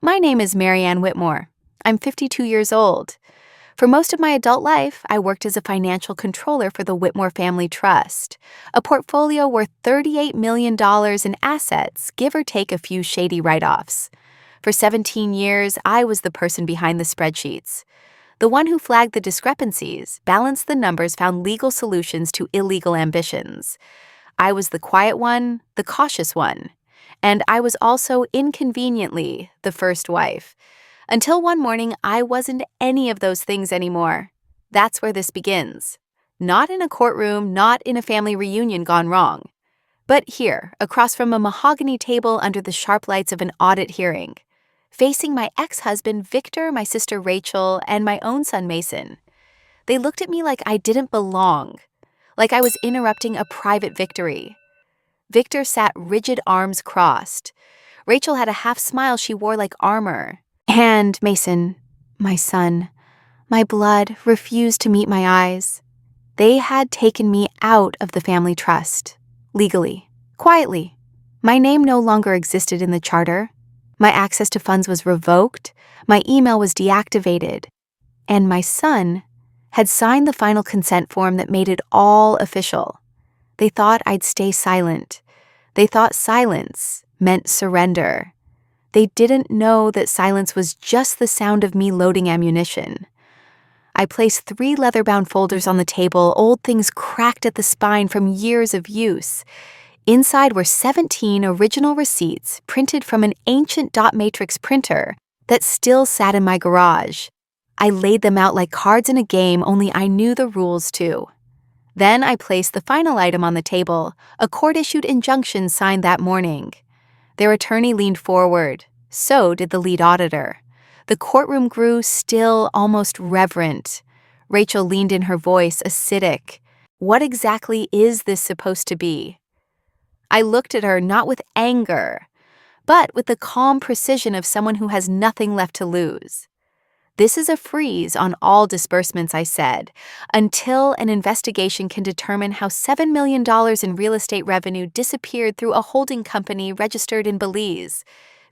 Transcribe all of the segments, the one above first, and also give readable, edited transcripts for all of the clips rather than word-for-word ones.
My name is Marianne Whitmore. I'm 52 years old. For most of my adult life, I worked as a financial controller for the Whitmore Family Trust, a portfolio worth $38 million in assets, give or take a few shady write-offs. For 17 years, I was the person behind the spreadsheets, the one who flagged the discrepancies, balanced the numbers, found legal solutions to illegal ambitions. I was the quiet one, the cautious one. And I was also inconveniently the first wife. Until one morning, I wasn't any of those things anymore. That's where this begins. Not in a courtroom, not in a family reunion gone wrong, but here, across from a mahogany table under the sharp lights of an audit hearing, facing my ex-husband Victor, my sister Rachel, and my own son Mason. They looked at me like I didn't belong, like I was interrupting a private victory. Victor sat rigid, arms crossed. Rachel had a half smile she wore like armor. And Mason, my son, my blood, refused to meet my eyes. They had taken me out of the family trust, legally, quietly. My name no longer existed in the charter. My access to funds was revoked. My email was deactivated. And my son had signed the final consent form that made it all official. They thought I'd stay silent. They thought silence meant surrender. They didn't know that silence was just the sound of me loading ammunition. I placed 3 leather-bound folders on the table, old things cracked at the spine from years of use. Inside were 17 original receipts printed from an ancient dot matrix printer that still sat in my garage. I laid them out like cards in a game, only I knew the rules too. Then I placed the final item on the table, a court-issued injunction signed that morning. Their attorney leaned forward. So did the lead auditor. The courtroom grew still, almost reverent. Rachel leaned in, her voice acidic. What exactly is this supposed to be? I looked at her not with anger, but with the calm precision of someone who has nothing left to lose. This is a freeze on all disbursements, I said, until an investigation can determine how $7 million in real estate revenue disappeared through a holding company registered in Belize.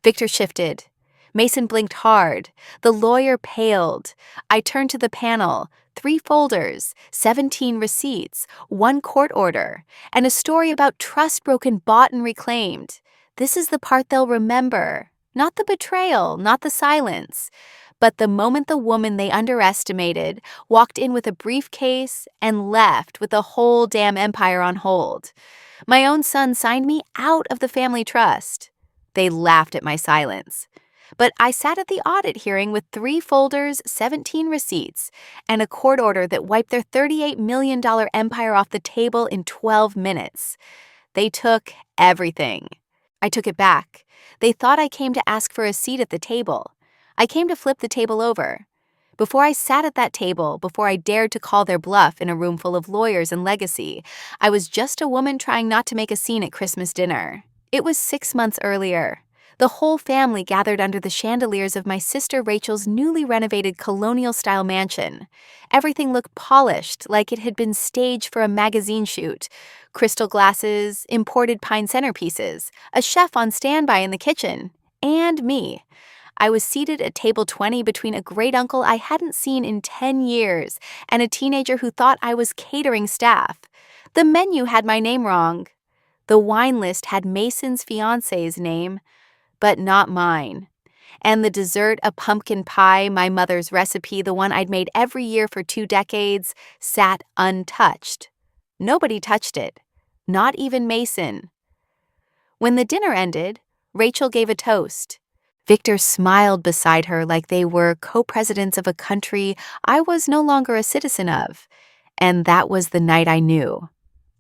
Victor shifted. Mason blinked hard. The lawyer paled. I turned to the panel. 3 folders, 17 receipts, 1 court order, and a story about trust broken, bought, and reclaimed. This is the part they'll remember. Not the betrayal, not the silence. But the moment the woman they underestimated walked in with a briefcase and left with the whole damn empire on hold. My own son signed me out of the family trust. They laughed at my silence. But I sat at the audit hearing with 3 folders, 17 receipts, and a court order that wiped their $38 million empire off the table in 12 minutes. They took everything. I took it back. They thought I came to ask for a seat at the table. I came to flip the table over. Before I sat at that table, before I dared to call their bluff in a room full of lawyers and legacy, I was just a woman trying not to make a scene at Christmas dinner. It was 6 months earlier. The whole family gathered under the chandeliers of my sister Rachel's newly renovated colonial-style mansion. Everything looked polished, like it had been staged for a magazine shoot. Crystal glasses, imported pine centerpieces, a chef on standby in the kitchen, and me. I was seated at table 20 between a great-uncle I hadn't seen in 10 years and a teenager who thought I was catering staff. The menu had my name wrong. The wine list had Mason's fiancé's name, but not mine. And the dessert, a pumpkin pie, my mother's recipe, the one I'd made every year for 2 decades, sat untouched. Nobody touched it, not even Mason. When the dinner ended, Rachel gave a toast. Victor smiled beside her like they were co-presidents of a country I was no longer a citizen of. And that was the night I knew.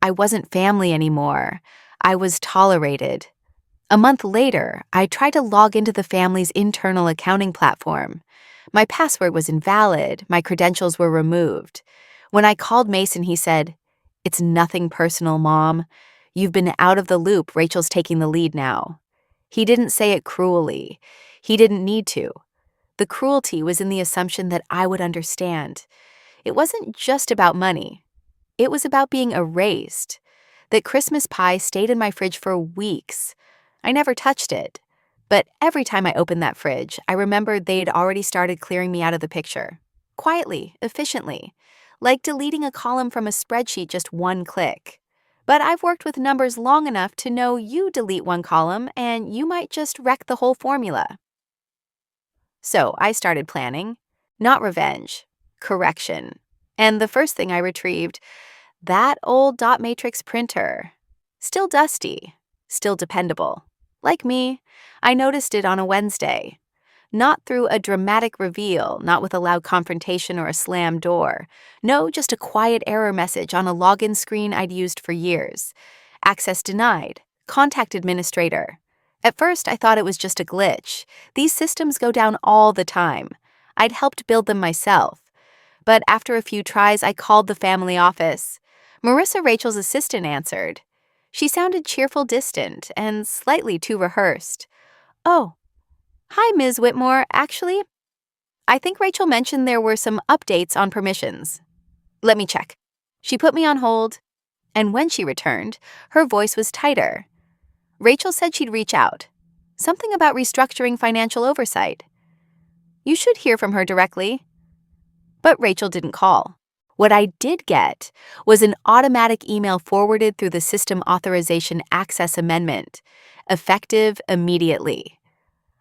I wasn't family anymore. I was tolerated. A month later, I tried to log into the family's internal accounting platform. My password was invalid. My credentials were removed. When I called Mason, he said, "It's nothing personal, Mom. You've been out of the loop. Rachel's taking the lead now." He didn't say it cruelly. He didn't need to. The cruelty was in the assumption that I would understand. It wasn't just about money. It was about being erased. That Christmas pie stayed in my fridge for weeks. I never touched it. But every time I opened that fridge, I remembered they'd already started clearing me out of the picture. Quietly, efficiently. Like deleting a column from a spreadsheet just one click. But I've worked with numbers long enough to know you delete one column and you might just wreck the whole formula. So I started planning. Not revenge. Correction. And the first thing I retrieved, that old dot matrix printer. Still dusty. Still dependable. Like me, I noticed it on a Wednesday. Not through a dramatic reveal, not with a loud confrontation or a slammed door. No, just a quiet error message on a login screen I'd used for years. Access denied. Contact administrator. At first, I thought it was just a glitch. These systems go down all the time. I'd helped build them myself. But after a few tries, I called the family office. Marissa, Rachel's assistant, answered. She sounded cheerful, distant, and slightly too rehearsed. "Oh, hi, Ms. Whitmore. Actually, I think Rachel mentioned there were some updates on permissions. Let me check." She put me on hold, and when she returned, her voice was tighter. Rachel said she'd reach out. Something about restructuring financial oversight. You should hear from her directly. But Rachel didn't call. What I did get was an automatic email forwarded through the System Authorization Access Amendment, effective immediately.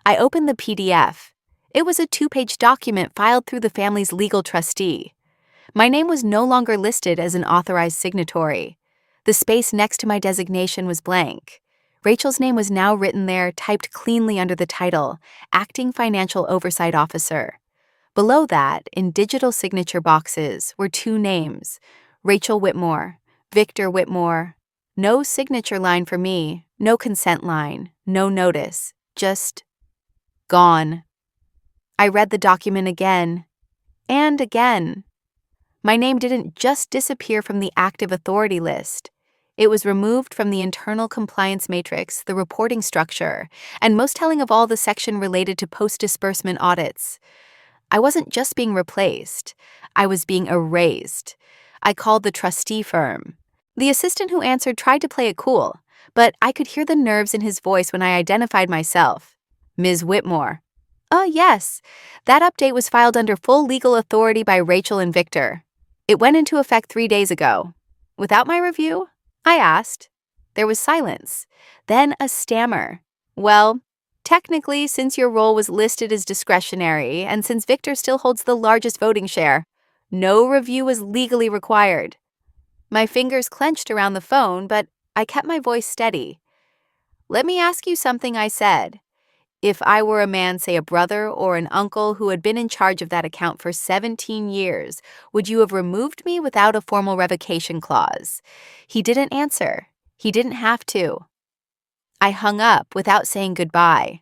I opened the PDF. It was a 2-page document filed through the family's legal trustee. My name was no longer listed as an authorized signatory. The space next to my designation was blank. Rachel's name was now written there, typed cleanly under the title, Acting Financial Oversight Officer. Below that, in digital signature boxes, were 2 names, Rachel Whitmore, Victor Whitmore. No signature line for me, no consent line, no notice, just gone. I read the document again and again. My name didn't just disappear from the active authority list. It was removed from the internal compliance matrix, the reporting structure, and most telling of all, the section related to post-disbursement audits. I wasn't just being replaced. I was being erased. I called the trustee firm. The assistant who answered tried to play it cool, but I could hear the nerves in his voice when I identified myself. Ms. Whitmore. Yes. That update was filed under full legal authority by Rachel and Victor. It went into effect 3 days ago. Without my review? I asked. There was silence. Then a stammer. Well, technically, since your role was listed as discretionary, and since Victor still holds the largest voting share, no review was legally required. My fingers clenched around the phone, but I kept my voice steady. Let me ask you something, I said. If I were a man, say a brother or an uncle who had been in charge of that account for 17 years, would you have removed me without a formal revocation clause? He didn't answer. He didn't have to. I hung up without saying goodbye.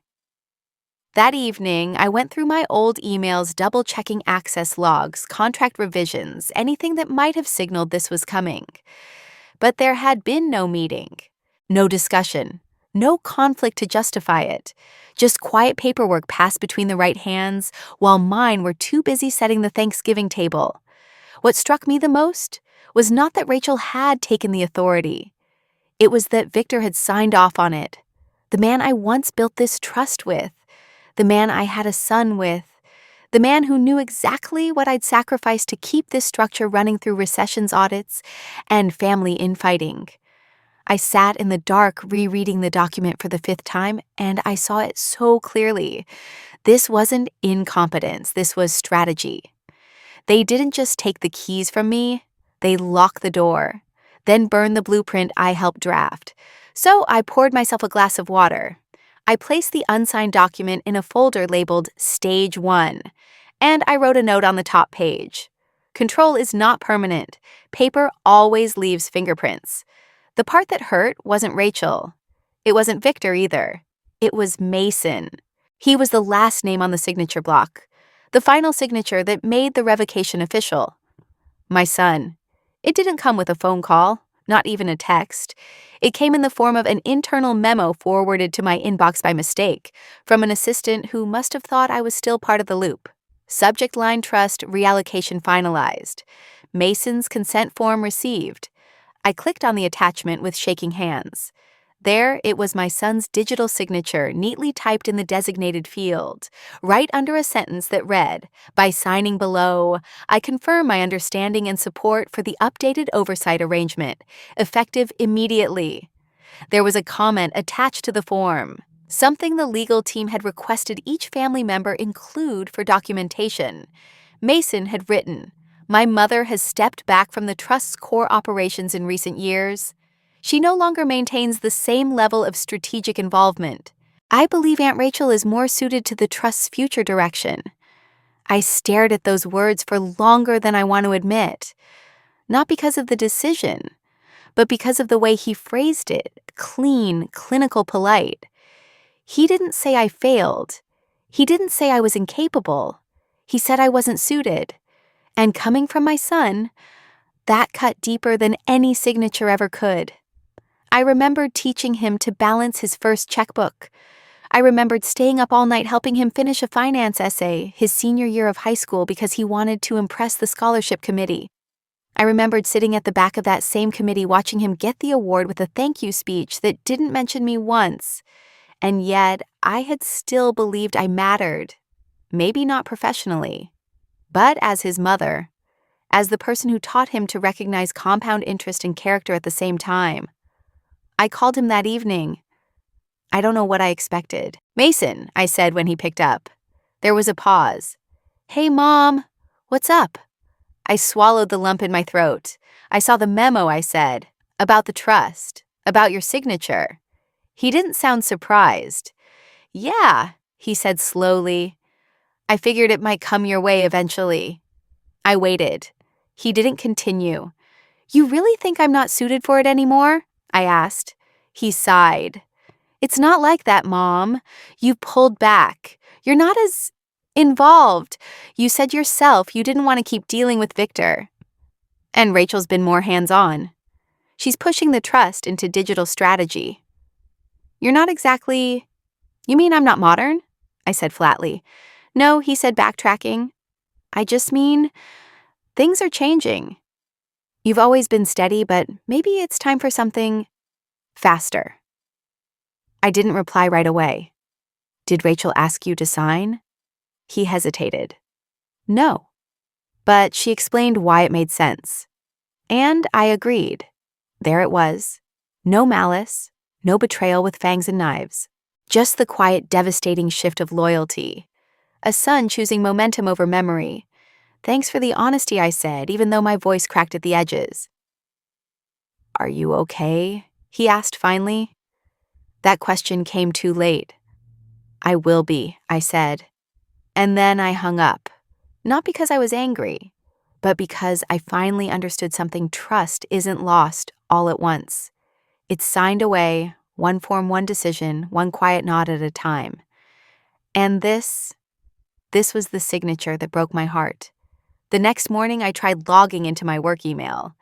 That evening, I went through my old emails, double-checking access logs, contract revisions, anything that might have signaled this was coming. But there had been no meeting, no discussion, no conflict to justify it. Just quiet paperwork passed between the right hands, while mine were too busy setting the Thanksgiving table. What struck me the most was not that Rachel had taken the authority. It was that Victor had signed off on it. The man I once built this trust with. The man I had a son with. The man who knew exactly what I'd sacrificed to keep this structure running through recessions audits and family infighting. I sat in the dark rereading the document for the 5th time, and I saw it so clearly. This wasn't incompetence, this was strategy. They didn't just take the keys from me, they locked the door, then burned the blueprint I helped draft. So I poured myself a glass of water. I placed the unsigned document in a folder labeled Stage 1, and I wrote a note on the top page. Control is not permanent. Paper always leaves fingerprints. The part that hurt wasn't Rachel. It wasn't Victor either. It was Mason. He was the last name on the signature block, the final signature that made the revocation official. My son. It didn't come with a phone call, not even a text. It came in the form of an internal memo forwarded to my inbox by mistake from an assistant who must have thought I was still part of the loop. Subject line trust reallocation finalized. Mason's consent form received. I clicked on the attachment with shaking hands. There, it was my son's digital signature neatly typed in the designated field, right under a sentence that read, "By signing below, I confirm my understanding and support for the updated oversight arrangement, effective immediately." There was a comment attached to the form, something the legal team had requested each family member include for documentation. Mason had written, "My mother has stepped back from the trust's core operations in recent years. She no longer maintains the same level of strategic involvement. I believe Aunt Rachel is more suited to the trust's future direction." I stared at those words for longer than I want to admit, not because of the decision, but because of the way he phrased it, clean, clinical, polite. He didn't say I failed. He didn't say I was incapable. He said I wasn't suited. And coming from my son, that cut deeper than any signature ever could. I remembered teaching him to balance his first checkbook. I remembered staying up all night helping him finish a finance essay his senior year of high school because he wanted to impress the scholarship committee. I remembered sitting at the back of that same committee watching him get the award with a thank you speech that didn't mention me once. And yet, I had still believed I mattered. Maybe not professionally, but as his mother, as the person who taught him to recognize compound interest and character at the same time. I called him that evening. I don't know what I expected. "Mason," I said when he picked up. There was a pause. "Hey, Mom, what's up?" I swallowed the lump in my throat. "I saw the memo," I said, "about the trust, about your signature." He didn't sound surprised. "Yeah," he said slowly. "I figured it might come your way eventually." I waited. He didn't continue. "You really think I'm not suited for it anymore?" I asked. He sighed. "It's not like that, Mom. You've pulled back. You're not as involved. You said yourself you didn't want to keep dealing with Victor. And Rachel's been more hands-on. She's pushing the trust into digital strategy." "You're not exactly... You mean I'm not modern?" I said flatly. "No," he said, backtracking. "I just mean things are changing. You've always been steady, but maybe it's time for something faster." I didn't reply right away. "Did Rachel ask you to sign?" He hesitated. "No." But she explained why it made sense. And I agreed. There it was. No malice, no betrayal with fangs and knives. Just the quiet, devastating shift of loyalty. A son choosing momentum over memory. "Thanks for the honesty," I said, even though my voice cracked at the edges. "Are you okay?" he asked finally. That question came too late. "I will be," I said. And then I hung up. Not because I was angry, but because I finally understood something. Trust isn't lost all at once. It's signed away, one form, one decision, one quiet nod at a time. And this was the signature that broke my heart. The next morning, I tried logging into my work email.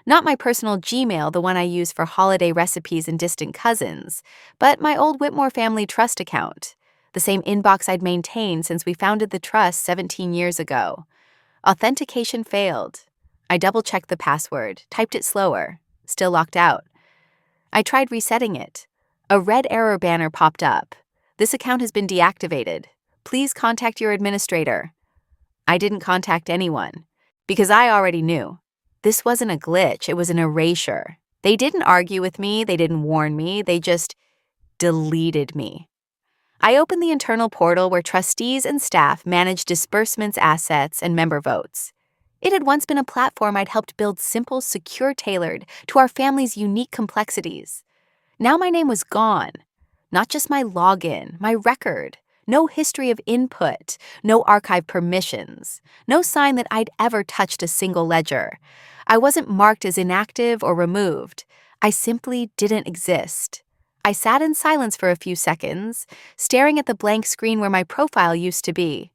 Not my personal Gmail, the one I use for holiday recipes and distant cousins, but my old Whitmore Family Trust account, the same inbox I'd maintained since we founded the trust 17 years ago. Authentication failed. I double-checked the password, typed it slower, still locked out. I tried resetting it. A red error banner popped up. "This account has been deactivated. Please contact your administrator." I didn't contact anyone, because I already knew. This wasn't a glitch, it was an erasure. They didn't argue with me, they didn't warn me, they just deleted me. I opened the internal portal where trustees and staff manage disbursements, assets, and member votes. It had once been a platform I'd helped build simple, secure, tailored to our family's unique complexities. Now my name was gone. Not just my login, my record. No history of input, no archive permissions, no sign that I'd ever touched a single ledger. I wasn't marked as inactive or removed. I simply didn't exist. I sat in silence for a few seconds, staring at the blank screen where my profile used to be.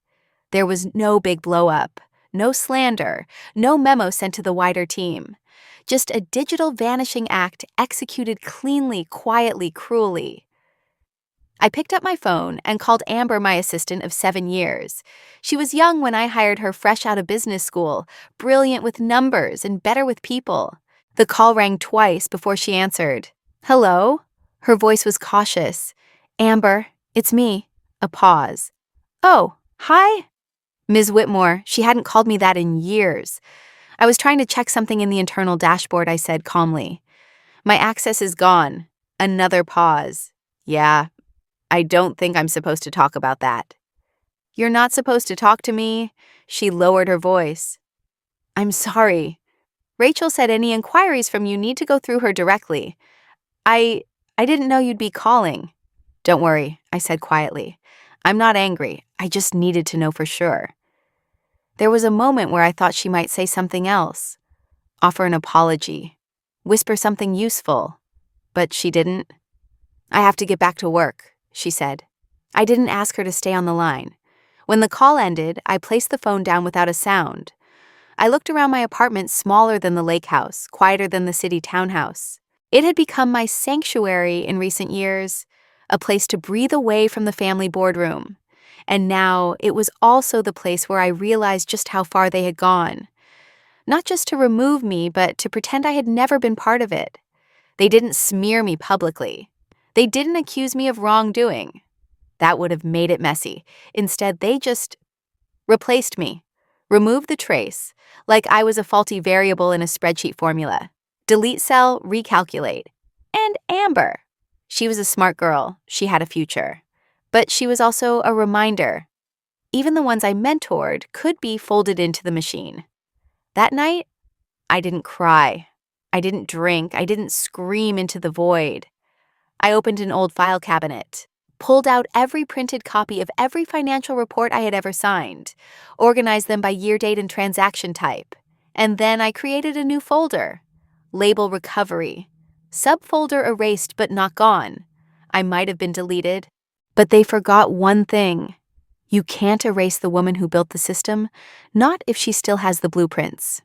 There was no big blow-up, no slander, no memo sent to the wider team. Just a digital vanishing act executed cleanly, quietly, cruelly. I picked up my phone and called Amber, my assistant of 7 years. She was young when I hired her, fresh out of business school, brilliant with numbers and better with people. The call rang twice before she answered. "Hello?" Her voice was cautious. "Amber, it's me." A pause. "Oh, hi?" Ms. Whitmore, she hadn't called me that in years. I was trying to check something in the internal dashboard, I said calmly. "My access is gone." Another pause. "Yeah, I don't think I'm supposed to talk about that." "You're not supposed to talk to me." She lowered her voice. "I'm sorry. Rachel said any inquiries from you need to go through her directly. I didn't know you'd be calling." "Don't worry," I said quietly. "I'm not angry. I just needed to know for sure." There was a moment where I thought she might say something else, offer an apology, whisper something useful, but she didn't. "I have to get back to work," she said. I didn't ask her to stay on the line. When the call ended, I placed the phone down without a sound. I looked around my apartment, smaller than the lake house, quieter than the city townhouse. It had become my sanctuary in recent years, a place to breathe away from the family boardroom. And now it was also the place where I realized just how far they had gone. Not just to remove me, but to pretend I had never been part of it. They didn't smear me publicly. They didn't accuse me of wrongdoing. That would have made it messy. Instead, they just replaced me. Removed the trace, like I was a faulty variable in a spreadsheet formula. Delete cell, recalculate. And Amber. She was a smart girl. She had a future. But she was also a reminder. Even the ones I mentored could be folded into the machine. That night, I didn't cry. I didn't drink. I didn't scream into the void. I opened an old file cabinet, pulled out every printed copy of every financial report I had ever signed, organized them by year date and transaction type, and then I created a new folder. Label recovery. Subfolder erased but not gone. I might have been deleted, but they forgot one thing. You can't erase the woman who built the system, not if she still has the blueprints.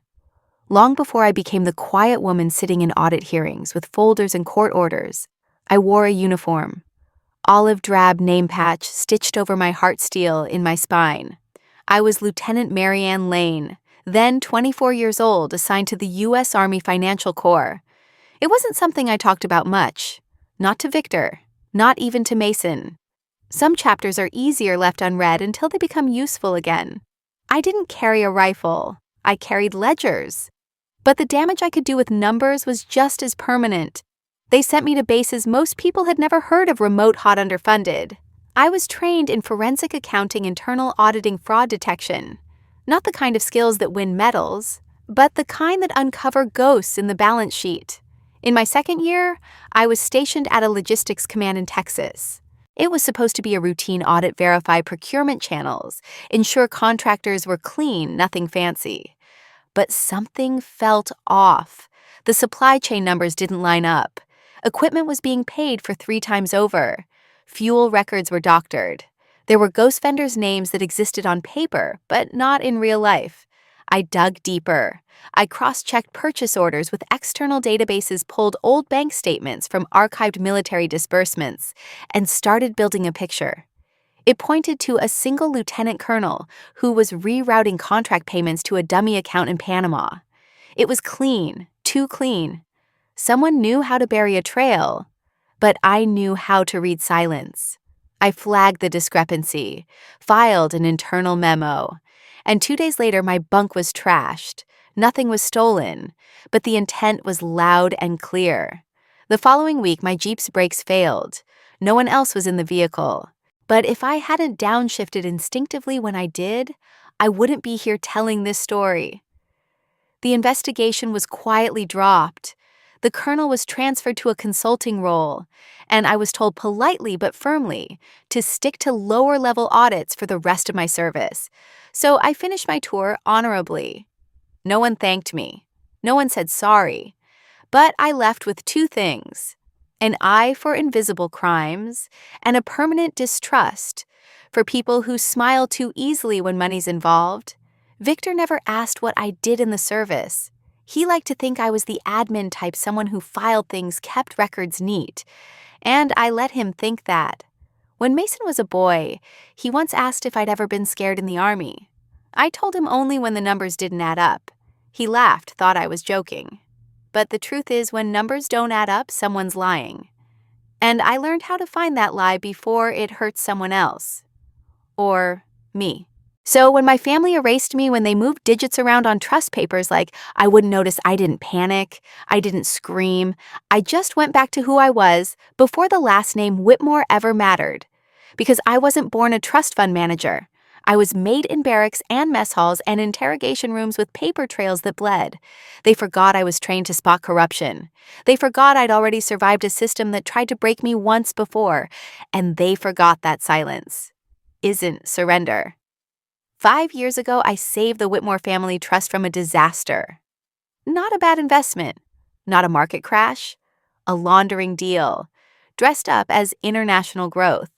Long before I became the quiet woman sitting in audit hearings with folders and court orders, I wore a uniform. Olive drab name patch stitched over my heart steel in my spine. I was Lieutenant Marianne Lane, then 24 years old, assigned to the U.S. Army Financial Corps. It wasn't something I talked about much. Not to Victor, not even to Mason. Some chapters are easier left unread until they become useful again. I didn't carry a rifle. I carried ledgers. But the damage I could do with numbers was just as permanent. They sent me to bases most people had never heard of, remote, hot, underfunded. I was trained in forensic accounting, internal auditing, fraud detection. Not the kind of skills that win medals, but the kind that uncover ghosts in the balance sheet. In my second year, I was stationed at a logistics command in Texas. It was supposed to be a routine audit, verify procurement channels, ensure contractors were clean, nothing fancy. But something felt off. The supply chain numbers didn't line up. Equipment was being paid for 3 times over. Fuel records were doctored. There were ghost vendors' names that existed on paper, but not in real life. I dug deeper. I cross-checked purchase orders with external databases, pulled old bank statements from archived military disbursements, and started building a picture. It pointed to a single lieutenant colonel who was rerouting contract payments to a dummy account in Panama. It was clean, too clean. Someone knew how to bury a trail, but I knew how to read silence. I flagged the discrepancy, filed an internal memo, and 2 days later my bunk was trashed. Nothing was stolen, but the intent was loud and clear. The following week, my Jeep's brakes failed. No one else was in the vehicle. But if I hadn't downshifted instinctively when I did, I wouldn't be here telling this story. The investigation was quietly dropped. The colonel was transferred to a consulting role, and I was told politely but firmly to stick to lower-level audits for the rest of my service. So I finished my tour honorably. No one thanked me. No one said sorry. But I left with 2 things: an eye for invisible crimes and a permanent distrust for people who smile too easily when money's involved. Victor never asked what I did in the service. He liked to think I was the admin type, someone who filed things, kept records neat. And I let him think that. When Mason was a boy, he once asked if I'd ever been scared in the Army. I told him only when the numbers didn't add up. He laughed, thought I was joking. But the truth is, when numbers don't add up, someone's lying. And I learned how to find that lie before it hurts someone else. Or me. So when my family erased me when they moved digits around on trust papers, like I wouldn't notice, I didn't panic, I didn't scream, I just went back to who I was before the last name Whitmore ever mattered. Because I wasn't born a trust fund manager. I was made in barracks and mess halls and interrogation rooms with paper trails that bled. They forgot I was trained to spot corruption. They forgot I'd already survived a system that tried to break me once before. And they forgot that silence isn't surrender. 5 years ago, I saved the Whitmore family trust from a disaster. Not a bad investment, not a market crash, a laundering deal, dressed up as international growth.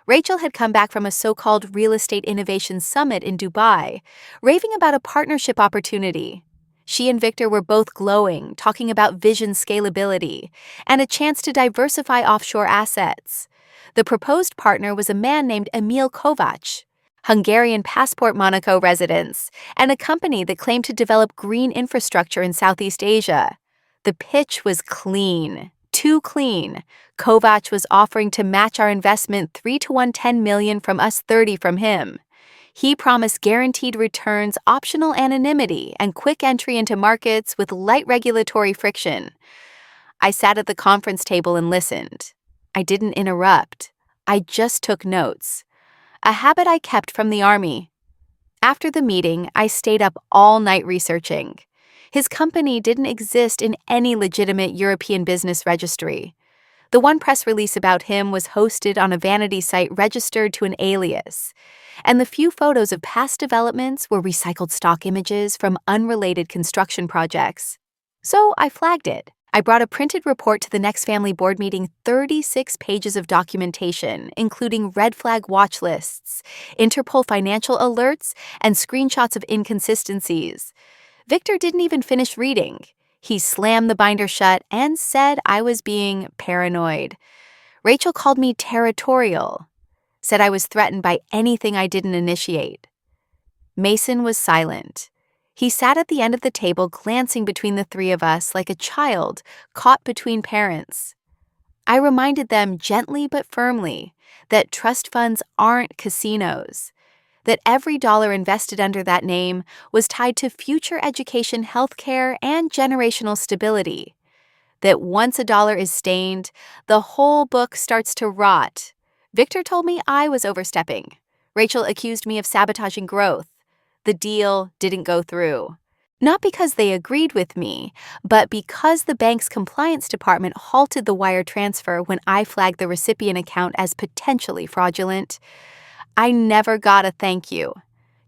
Rachel had come back from a so-called real estate innovation summit in Dubai, raving about a partnership opportunity. She and Victor were both glowing, talking about vision scalability and a chance to diversify offshore assets. The proposed partner was a man named Emil Kovac, Hungarian passport Monaco residence, and a company that claimed to develop green infrastructure in Southeast Asia. The pitch was clean, too clean. Kovac was offering to match our investment 3-1 $10 million from us, 30 from him. He promised guaranteed returns, optional anonymity, and quick entry into markets with light regulatory friction. I sat at the conference table and listened. I didn't interrupt. I just took notes. A habit I kept from the Army. After the meeting, I stayed up all night researching. His company didn't exist in any legitimate European business registry. The one press release about him was hosted on a vanity site registered to an alias, and the few photos of past developments were recycled stock images from unrelated construction projects. So I flagged it. I brought a printed report to the next family board meeting, 36 pages of documentation, including red flag watch lists, Interpol financial alerts, and screenshots of inconsistencies. Victor didn't even finish reading. He slammed the binder shut and said I was being paranoid. Rachel called me territorial, said I was threatened by anything I didn't initiate. Mason was silent. He sat at the end of the table, glancing between the three of us like a child caught between parents. I reminded them gently but firmly that trust funds aren't casinos, that every dollar invested under that name was tied to future education, healthcare, and generational stability, that once a dollar is stained, the whole book starts to rot. Victor told me I was overstepping. Rachel accused me of sabotaging growth. The deal didn't go through. Not because they agreed with me, but because the bank's compliance department halted the wire transfer when I flagged the recipient account as potentially fraudulent. I never got a thank you,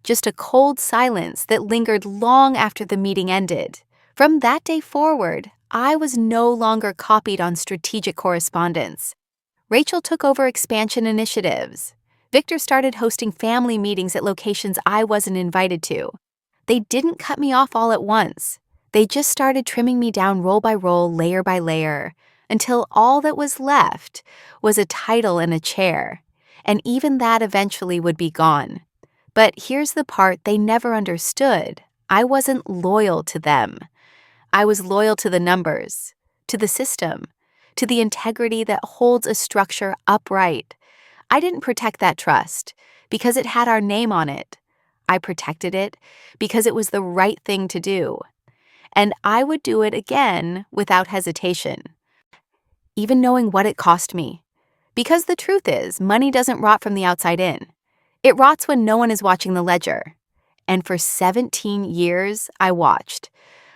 just a cold silence that lingered long after the meeting ended. From that day forward, I was no longer copied on strategic correspondence. Rachel took over expansion initiatives. Victor started hosting family meetings at locations I wasn't invited to. They didn't cut me off all at once. They just started trimming me down roll by roll, layer by layer, until all that was left was a title and a chair. And even that eventually would be gone. But here's the part they never understood. I wasn't loyal to them. I was loyal to the numbers, to the system, to the integrity that holds a structure upright. I didn't protect that trust because it had our name on it. I protected it because it was the right thing to do. And I would do it again without hesitation, even knowing what it cost me. Because the truth is, money doesn't rot from the outside in. It rots when no one is watching the ledger. And for 17 years, I watched.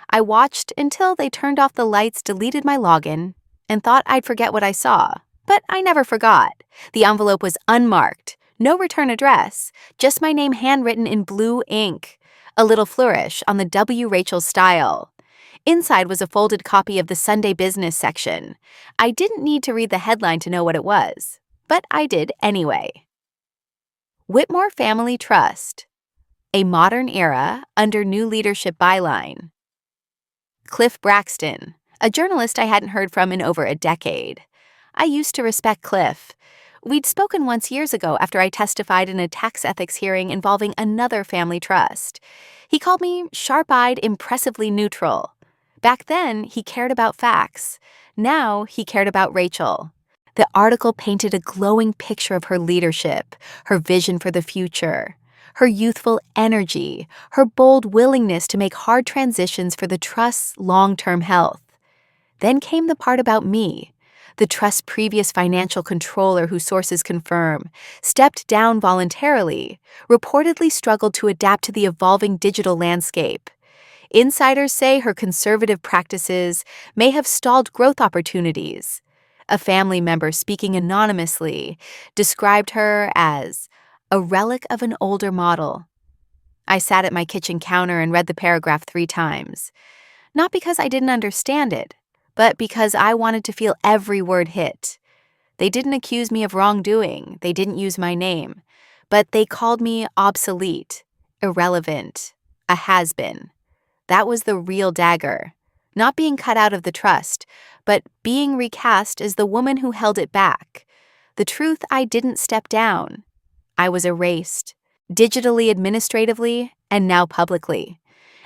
I watched until they turned off the lights, deleted my login, and thought I'd forget what I saw. But I never forgot. The envelope was unmarked, no return address, just my name handwritten in blue ink, a little flourish on the W. Rachel style. Inside was a folded copy of the Sunday Business section. I didn't need to read the headline to know what it was, but I did anyway. Whitmore Family Trust, a modern era under new leadership byline. Cliff Braxton, a journalist I hadn't heard from in over a decade. I used to respect Cliff. We'd spoken once years ago after I testified in a tax ethics hearing involving another family trust. He called me sharp-eyed, impressively neutral. Back then, he cared about facts. Now, he cared about Rachel. The article painted a glowing picture of her leadership, her vision for the future, her youthful energy, her bold willingness to make hard transitions for the trust's long-term health. Then came the part about me. The trust's previous financial controller, who sources confirm, stepped down voluntarily, reportedly struggled to adapt to the evolving digital landscape. Insiders say her conservative practices may have stalled growth opportunities. A family member, speaking anonymously, described her as a relic of an older model. I sat at my kitchen counter and read the paragraph 3 times. Not because I didn't understand it, but because I wanted to feel every word hit. They didn't accuse me of wrongdoing, they didn't use my name, but they called me obsolete, irrelevant, a has-been. That was the real dagger. Not being cut out of the trust, but being recast as the woman who held it back. The truth, I didn't step down. I was erased, digitally, administratively, and now publicly.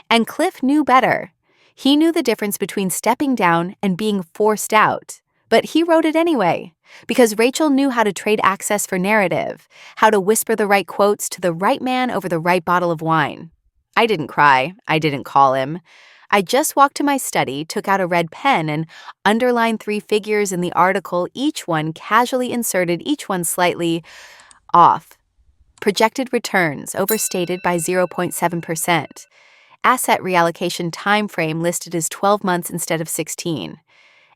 And Cliff knew better. He knew the difference between stepping down and being forced out. But he wrote it anyway, because Rachel knew how to trade access for narrative, how to whisper the right quotes to the right man over the right bottle of wine. I didn't cry. I didn't call him. I just walked to my study, took out a red pen, and underlined 3 figures in the article, each one casually inserted, each one slightly off. Projected returns overstated by 0.7%. Asset reallocation time frame listed as 12 months instead of 16.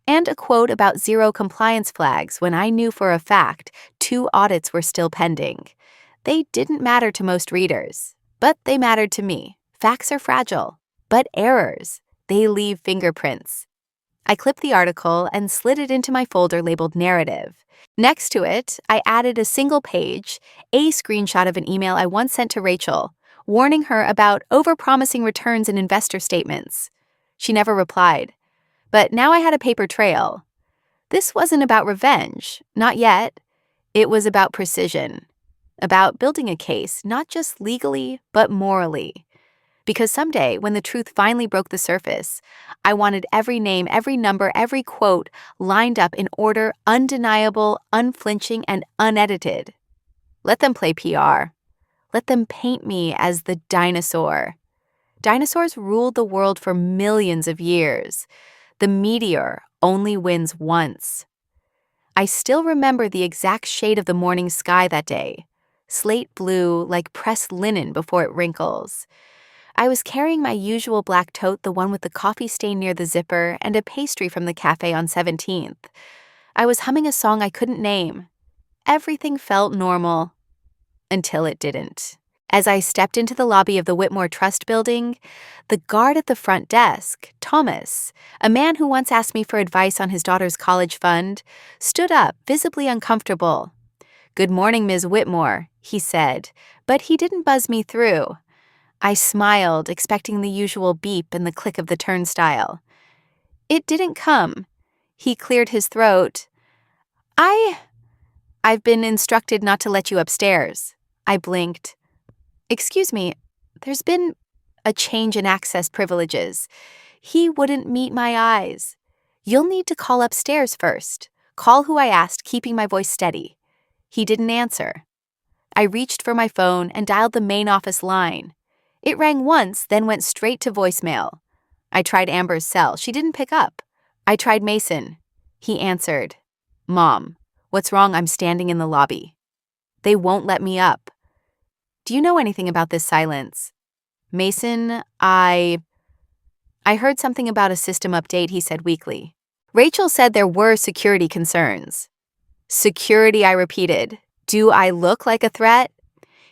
And a quote about 0 compliance flags when I knew for a fact 2 audits were still pending. They didn't matter to most readers, but they mattered to me. Facts are fragile, but errors, they leave fingerprints. I clipped the article and slid it into my folder labeled narrative. Next to it, I added a single page, a screenshot of an email I once sent to Rachel, warning her about overpromising returns in investor statements. She never replied. But now I had a paper trail. This wasn't about revenge, not yet. It was about precision, about building a case, not just legally, but morally. Because someday, when the truth finally broke the surface, I wanted every name, every number, every quote lined up in order, undeniable, unflinching, and unedited. Let them play PR. Let them paint me as the dinosaur. Dinosaurs ruled the world for millions of years. The meteor only wins once. I still remember the exact shade of the morning sky that day. Slate blue, like pressed linen before it wrinkles. I was carrying my usual black tote, the one with the coffee stain near the zipper, and a pastry from the cafe on 17th. I was humming a song I couldn't name. Everything felt normal. Until it didn't. As I stepped into the lobby of the Whitmore Trust building, the guard at the front desk, Thomas, a man who once asked me for advice on his daughter's college fund, stood up, visibly uncomfortable. "Good morning, Ms. Whitmore," he said, but he didn't buzz me through. I smiled, expecting the usual beep and the click of the turnstile. It didn't come. He cleared his throat. I've been instructed not to let you upstairs." I blinked. "Excuse me, there's been a change in access privileges." He wouldn't meet my eyes. "You'll need to call upstairs first. Call who I asked, keeping my voice steady." He didn't answer. I reached for my phone and dialed the main office line. It rang once, then went straight to voicemail. I tried Amber's cell. She didn't pick up. I tried Mason. He answered. "Mom, what's wrong? I'm standing in the lobby." "They won't let me up." "Do you know anything about this silence?" "Mason, I heard something about a system update," he said weakly. "Rachel said there were security concerns." "Security," I repeated. "Do I look like a threat?"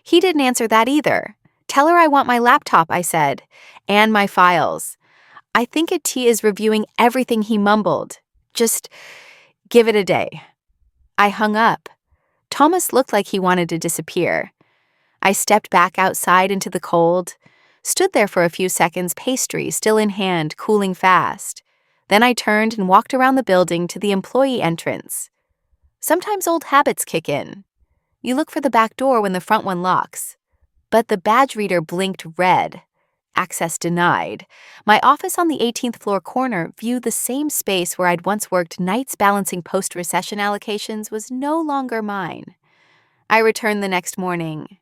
He didn't answer that either. "Tell her I want my laptop," I said, "and my files." I think T is reviewing everything, he mumbled. "Just give it a day." I hung up. Thomas looked like he wanted to disappear. I stepped back outside into the cold, stood there for a few seconds, pastry still in hand, cooling fast. Then I turned and walked around the building to the employee entrance. Sometimes old habits kick in. You look for the back door when the front one locks. But the badge reader blinked red. access denied, my office on the 18th floor corner viewed the same space where I'd once worked nights balancing post-recession allocations was no longer mine. I returned the next morning,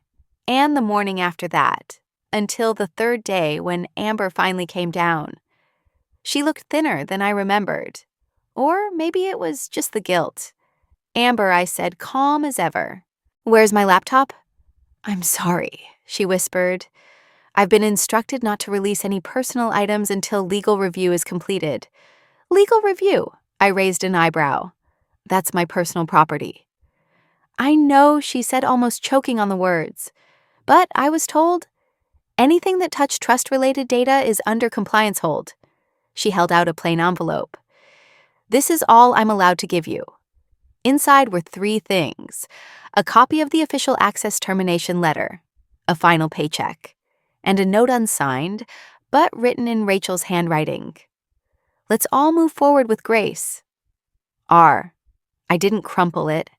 and the morning after that, until the third day when Amber finally came down. She looked thinner than I remembered. Or maybe it was just the guilt. "Amber," I said, calm as ever. "Where's my laptop?" "I'm sorry," she whispered. "I've been instructed not to release any personal items until legal review is completed." "Legal review?" I raised an eyebrow. "That's my personal property." "I know," she said, almost choking on the words. "But I was told anything that touched trust-related data is under compliance hold." She held out a plain envelope. "This is all I'm allowed to give you." Inside were 3 things: a copy of the official access termination letter, a final paycheck, and a note unsigned, but written in Rachel's handwriting. "Let's all move forward with grace." R. I didn't crumple it.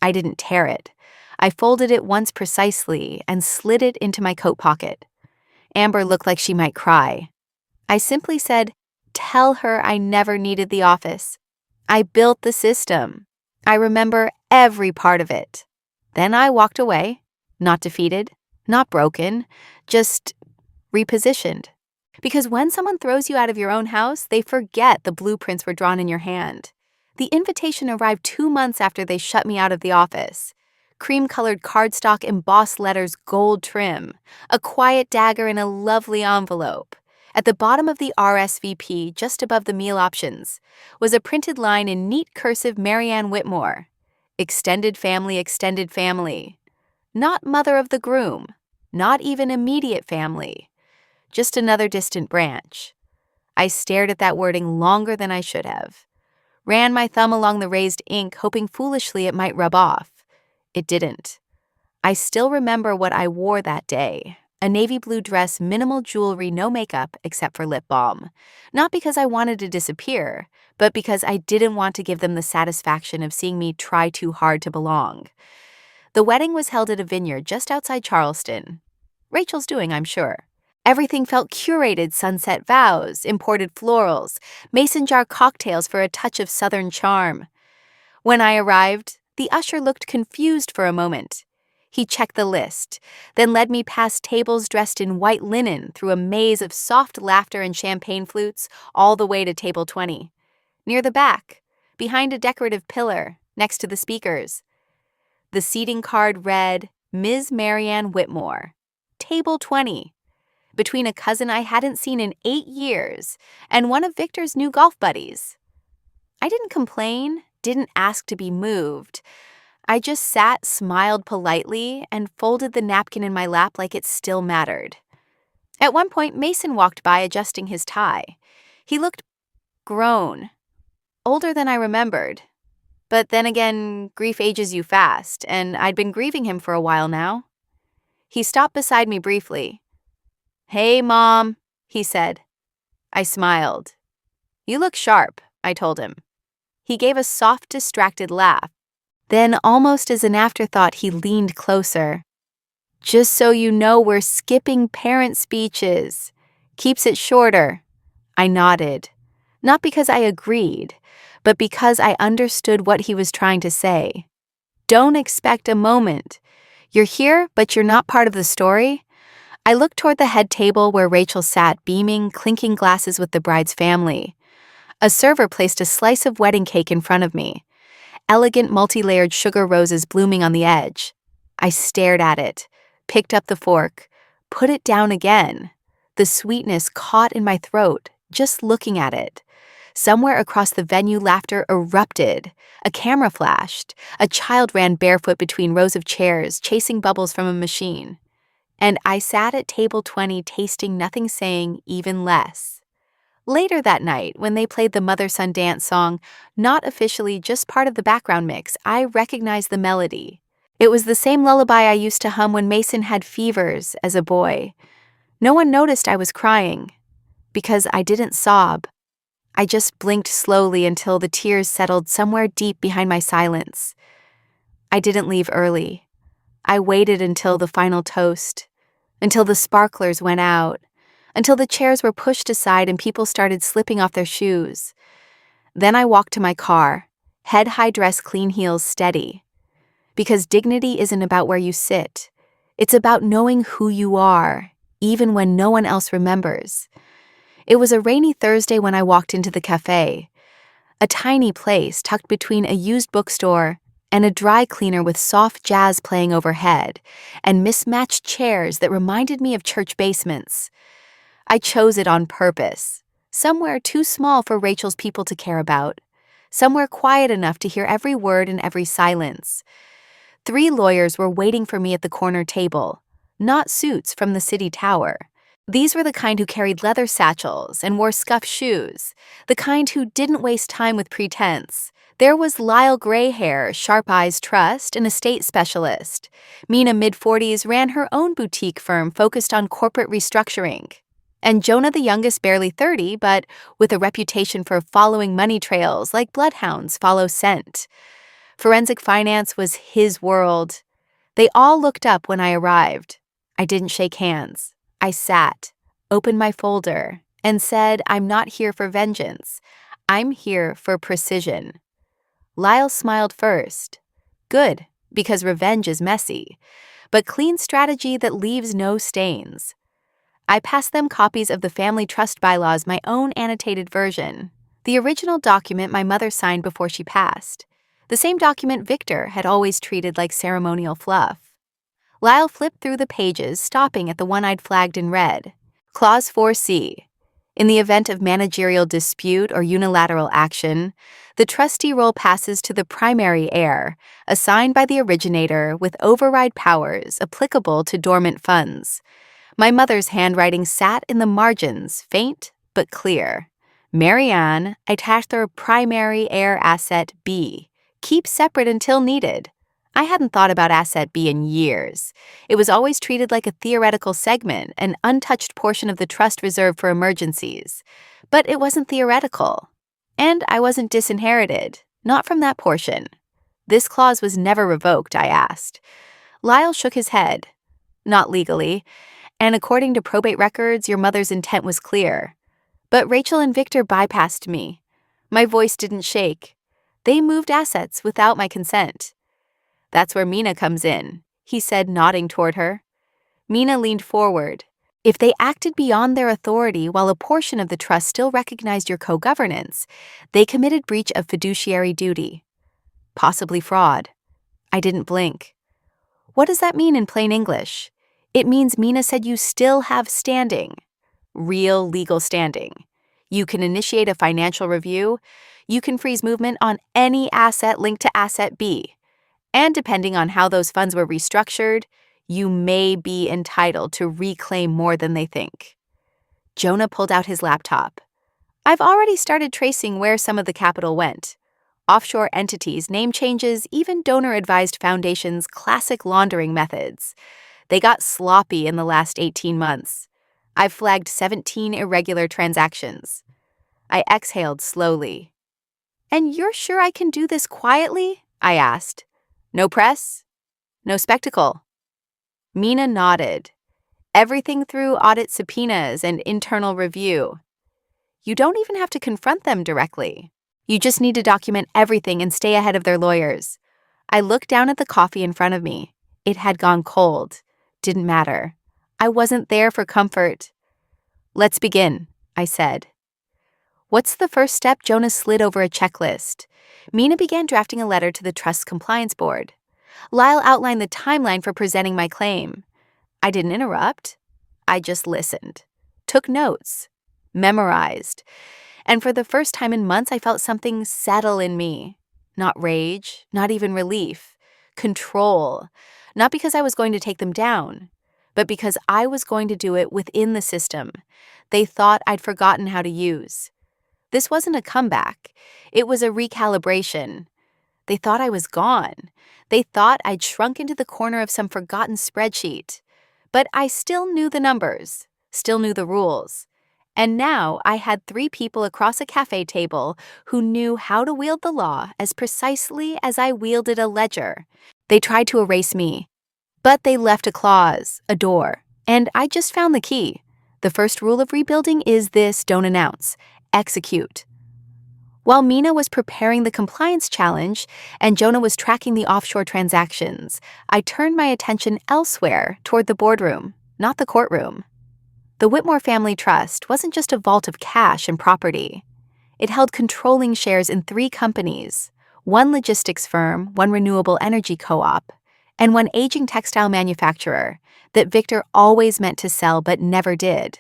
I didn't tear it. I folded it once precisely and slid it into my coat pocket. Amber looked like she might cry. I simply said, "Tell her I never needed the office. I built the system. I remember every part of it." Then I walked away, not defeated, not broken, just repositioned. Because when someone throws you out of your own house, they forget the blueprints were drawn in your hand. The invitation arrived 2 months after they shut me out of the office. Cream-colored cardstock embossed letters, gold trim, a quiet dagger in a lovely envelope. At the bottom of the RSVP, just above the meal options, was a printed line in neat cursive Marianne Whitmore. Extended family, extended family. Not mother of the groom, not even immediate family. Just another distant branch. I stared at that wording longer than I should have. Ran my thumb along the raised ink, hoping foolishly it might rub off. It didn't. I still remember what I wore that day. A navy blue dress, minimal jewelry, no makeup except for lip balm. Not because I wanted to disappear, but because I didn't want to give them the satisfaction of seeing me try too hard to belong. The wedding was held at a vineyard just outside Charleston. Rachel's doing, I'm sure. Everything felt curated: sunset vows, imported florals, mason jar cocktails for a touch of southern charm. When I arrived, the usher looked confused for a moment. He checked the list, then led me past tables dressed in white linen through a maze of soft laughter and champagne flutes all the way to table 20. Near the back, behind a decorative pillar, next to the speakers. The seating card read, Ms. Marianne Whitmore, table 20, between a cousin I hadn't seen in 8 years and one of Victor's new golf buddies. I didn't complain, didn't ask to be moved. I just sat, smiled politely, and folded the napkin in my lap like it still mattered. At one point, Mason walked by adjusting his tie. He looked grown, older than I remembered. But then again, grief ages you fast, and I'd been grieving him for a while now. He stopped beside me briefly. "Hey, Mom," he said. I smiled. "You look sharp," I told him. He gave a soft, distracted laugh. Then, almost as an afterthought, he leaned closer. "Just so you know, we're skipping parent speeches. Keeps it shorter." I nodded. Not because I agreed, but because I understood what he was trying to say. Don't expect a moment. You're here, but you're not part of the story. I looked toward the head table where Rachel sat, beaming, clinking glasses with the bride's family. A server placed a slice of wedding cake in front of me. Elegant multi-layered sugar roses blooming on the edge. I stared at it, picked up the fork, put it down again. The sweetness caught in my throat, just looking at it. Somewhere across the venue, laughter erupted. A camera flashed. A child ran barefoot between rows of chairs, chasing bubbles from a machine. And I sat at table 20, tasting nothing, saying even less. Later that night, when they played the mother-son dance song, not officially, just part of the background mix, I recognized the melody. It was the same lullaby I used to hum when Mason had fevers as a boy. No one noticed I was crying, because I didn't sob. I just blinked slowly until the tears settled somewhere deep behind my silence. I didn't leave early. I waited until the final toast, until the sparklers went out, until the chairs were pushed aside and people started slipping off their shoes. Then I walked to my car, head high dress, clean heels steady. Because dignity isn't about where you sit. It's about knowing who you are, even when no one else remembers. It was a rainy Thursday when I walked into the cafe, a tiny place tucked between a used bookstore and a dry cleaner with soft jazz playing overhead and mismatched chairs that reminded me of church basements. I chose it on purpose, somewhere too small for Rachel's people to care about, somewhere quiet enough to hear every word and every silence. 3 lawyers were waiting for me at the corner table, not suits from the city tower. These were the kind who carried leather satchels and wore scuffed shoes, the kind who didn't waste time with pretense. There was Lyle Grayhair, Sharp Eyes Trust, an estate specialist. Mina, mid-40s, ran her own boutique firm focused on corporate restructuring. And Jonah, the youngest, barely 30, but with a reputation for following money trails like bloodhounds follow scent. Forensic finance was his world. They all looked up when I arrived. I didn't shake hands. I sat, opened my folder, and said, I'm not here for vengeance. I'm here for precision. Lyle smiled first. Good, because revenge is messy, but clean strategy that leaves no stains. I passed them copies of the family trust bylaws, my own annotated version, the original document my mother signed before she passed, the same document Victor had always treated like ceremonial fluff. Lyle flipped through the pages, stopping at the one I'd flagged in red. Clause 4C. In the event of managerial dispute or unilateral action, the trustee role passes to the primary heir, assigned by the originator with override powers applicable to dormant funds. My mother's handwriting sat in the margins, faint but clear. Marianne, Itachter primary heir asset B. Keep separate until needed. I hadn't thought about Asset B in years. It was always treated like a theoretical segment, an untouched portion of the trust reserved for emergencies. But it wasn't theoretical. And I wasn't disinherited, not from that portion. This clause was never revoked, I asked. Lyle shook his head. Not legally. And according to probate records, your mother's intent was clear. But Rachel and Victor bypassed me. My voice didn't shake. They moved assets without my consent. That's where Mina comes in, he said, nodding toward her. Mina leaned forward. If they acted beyond their authority while a portion of the trust still recognized your co-governance, they committed breach of fiduciary duty. Possibly fraud. I didn't blink. What does that mean in plain English? It means Mina said you still have standing. Real legal standing. You can initiate a financial review. You can freeze movement on any asset linked to Asset B. And depending on how those funds were restructured, you may be entitled to reclaim more than they think. Jonah pulled out his laptop. I've already started tracing where some of the capital went. Offshore entities, name changes, even donor-advised foundations, classic laundering methods. They got sloppy in the last 18 months. I've flagged 17 irregular transactions. I exhaled slowly. And you're sure I can do this quietly? I asked. No press? No spectacle? Mina nodded. Everything through audit subpoenas and internal review. You don't even have to confront them directly. You just need to document everything and stay ahead of their lawyers. I looked down at the coffee in front of me. It had gone cold. Didn't matter. I wasn't there for comfort. Let's begin, I said. What's the first step? Jonah slid over a checklist. Mina began drafting a letter to the Trust's compliance board. Lyle outlined the timeline for presenting my claim. I didn't interrupt. I just listened, took notes, memorized. And for the first time in months, I felt something settle in me. Not rage, not even relief. Control. Not because I was going to take them down, but because I was going to do it within the system they thought I'd forgotten how to use. This wasn't a comeback. It was a recalibration. They thought I was gone. They thought I'd shrunk into the corner of some forgotten spreadsheet. But I still knew the numbers, still knew the rules. And now I had 3 people across a cafe table who knew how to wield the law as precisely as I wielded a ledger. They tried to erase me, but they left a clause, a door, and I just found the key. The first rule of rebuilding is this: don't announce, execute. While Mina was preparing the compliance challenge and Jonah was tracking the offshore transactions, I turned my attention elsewhere toward the boardroom, not the courtroom. The Whitmore Family Trust wasn't just a vault of cash and property. It held controlling shares in 3 companies, one logistics firm, one renewable energy co-op, and one aging textile manufacturer that Victor always meant to sell but never did.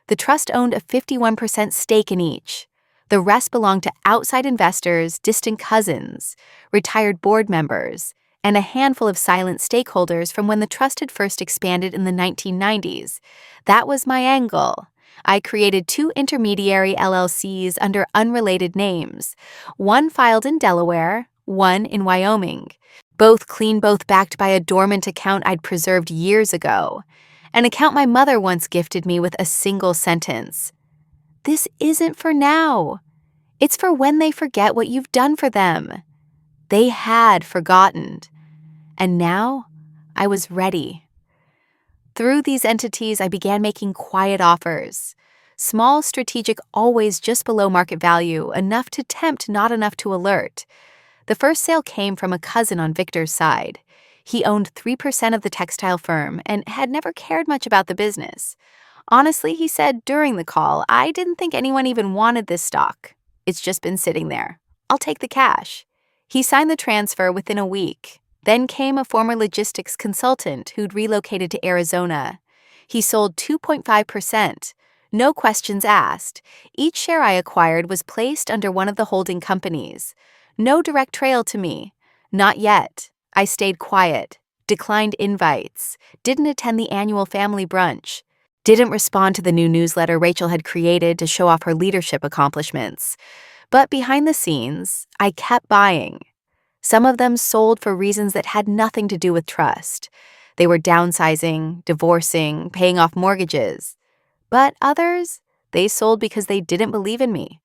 The trust owned a 51% stake in each. The rest belonged to outside investors, distant cousins, retired board members, and a handful of silent stakeholders from when the trust had first expanded in the 1990s. That was my angle. I created 2 intermediary LLCs under unrelated names, one filed in Delaware, one in Wyoming. Both clean, both backed by a dormant account I'd preserved years ago, an account my mother once gifted me with a single sentence: "This isn't for now. It's for when they forget what you've done for them." They had forgotten. And now I was ready. Through these entities, I began making quiet offers. Small, strategic, always just below market value, enough to tempt, not enough to alert. The first sale came from a cousin on Victor's side. He owned 3% of the textile firm and had never cared much about the business. Honestly, he said during the call, "I didn't think anyone even wanted this stock. It's just been sitting there. I'll take the cash." He signed the transfer within a week. Then came a former logistics consultant who'd relocated to Arizona. He sold 2.5%. No questions asked. Each share I acquired was placed under one of the holding companies. No direct trail to me. Not yet. I stayed quiet, declined invites, didn't attend the annual family brunch, didn't respond to the new newsletter Rachel had created to show off her leadership accomplishments. But behind the scenes, I kept buying. Some of them sold for reasons that had nothing to do with trust. They were downsizing, divorcing, paying off mortgages. But others, they sold because they didn't believe in me.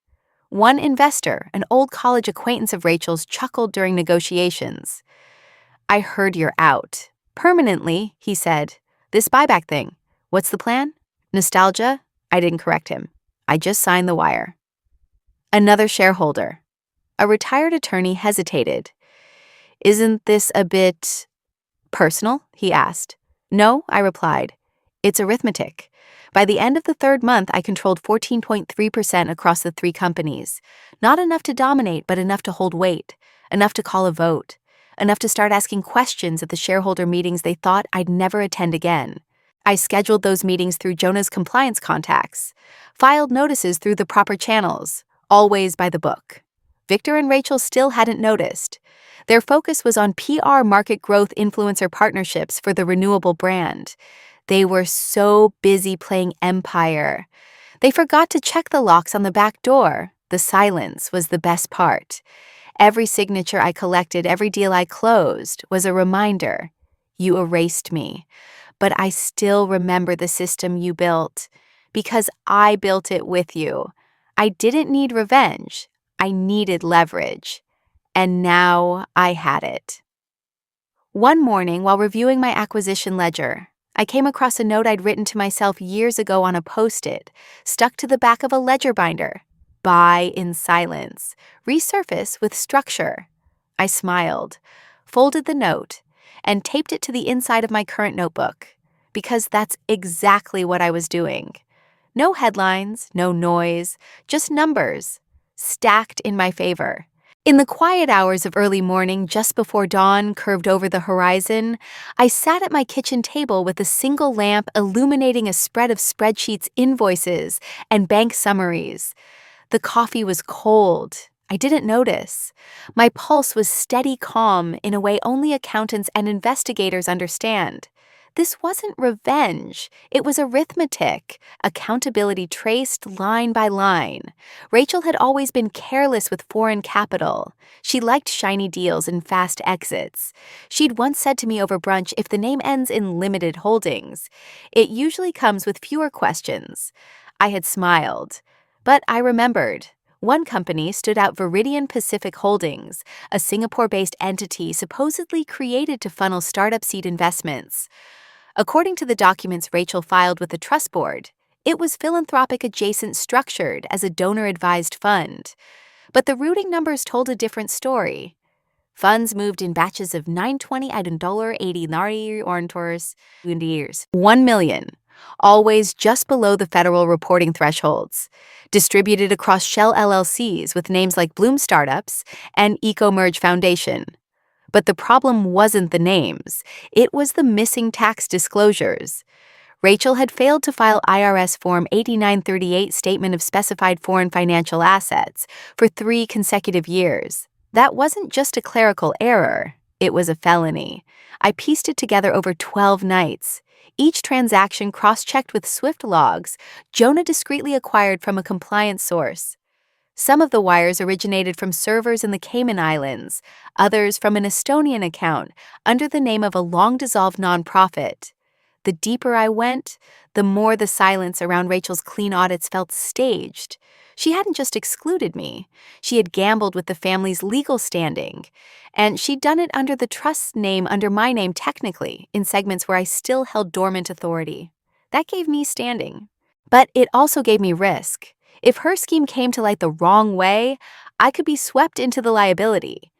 One investor, an old college acquaintance of Rachel's, chuckled during negotiations. "I heard you're out. Permanently," he said. "This buyback thing. What's the plan? Nostalgia?" I didn't correct him. I just signed the wire. Another shareholder, a retired attorney, hesitated. "Isn't this a bit personal?" he asked. "No," I replied. "It's arithmetic. By the end of the 3rd month, I controlled 14.3% across the 3 companies. Not enough to dominate, but enough to hold weight, enough to call a vote, enough to start asking questions at the shareholder meetings they thought I'd never attend again. I scheduled those meetings through Jonah's compliance contacts, filed notices through the proper channels, always by the book. Victor and Rachel still hadn't noticed. Their focus was on PR market growth influencer partnerships for the renewable brand. They were so busy playing Empire. They forgot to check the locks on the back door. The silence was the best part. Every signature I collected, every deal I closed, was a reminder. You erased me, but I still remember the system you built, because I built it with you. I didn't need revenge. I needed leverage. And now I had it. One morning, while reviewing my acquisition ledger, I came across a note I'd written to myself years ago on a Post-it, stuck to the back of a ledger binder. Buy in silence. Resurface with structure. I smiled, folded the note, and taped it to the inside of my current notebook, because that's exactly what I was doing. No headlines, no noise, just numbers, stacked in my favor. In the quiet hours of early morning, just before dawn curved over the horizon, I sat at my kitchen table with a single lamp illuminating a spread of spreadsheets, invoices, and bank summaries. The coffee was cold. I didn't notice. My pulse was steady calm in a way only accountants and investigators understand. This wasn't revenge. It was arithmetic, accountability traced line by line. Rachel had always been careless with foreign capital. She liked shiny deals and fast exits. She'd once said to me over brunch, if the name ends in limited holdings, it usually comes with fewer questions. I had smiled, but I remembered. One company stood out: Viridian Pacific Holdings, a Singapore-based entity supposedly created to funnel startup seed investments. According to the documents Rachel filed with the trust board, It was philanthropic adjacent structured as a donor-advised fund. But the routing numbers told a different story. Funds moved in batches of 920 $80 orientors in years. 1 million, always just below the federal reporting thresholds, distributed across shell LLCs with names like Bloom Startups and EcoMerge Foundation. But the problem wasn't the names, it was the missing tax disclosures. Rachel had failed to file IRS Form 8938 Statement of Specified Foreign Financial Assets for 3 consecutive years. That wasn't just a clerical error, it was a felony. I pieced it together over 12 nights. Each transaction cross-checked with Swift logs Jonah discreetly acquired from a compliance source. Some of the wires originated from servers in the Cayman Islands, others from an Estonian account under the name of a long-dissolved nonprofit. The deeper I went, the more the silence around Rachel's clean audits felt staged. She hadn't just excluded me, she had gambled with the family's legal standing. And she'd done it under the trust's name under my name technically, in segments where I still held dormant authority. That gave me standing. But it also gave me risk. If her scheme came to light the wrong way, I could be swept into the liability.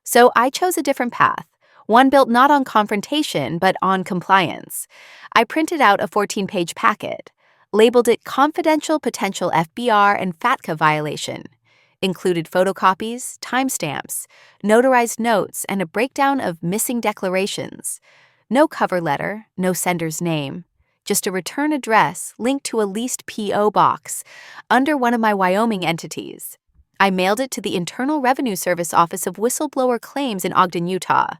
So I chose a different path. One built not on confrontation, but on compliance. I printed out a 14-page packet, labeled it Confidential Potential FBR and FATCA Violation, included photocopies, timestamps, notarized notes, and a breakdown of missing declarations. No cover letter, no sender's name, just a return address linked to a leased P.O. box under one of my Wyoming entities. I mailed it to the Internal Revenue Service Office of Whistleblower Claims in Ogden, Utah.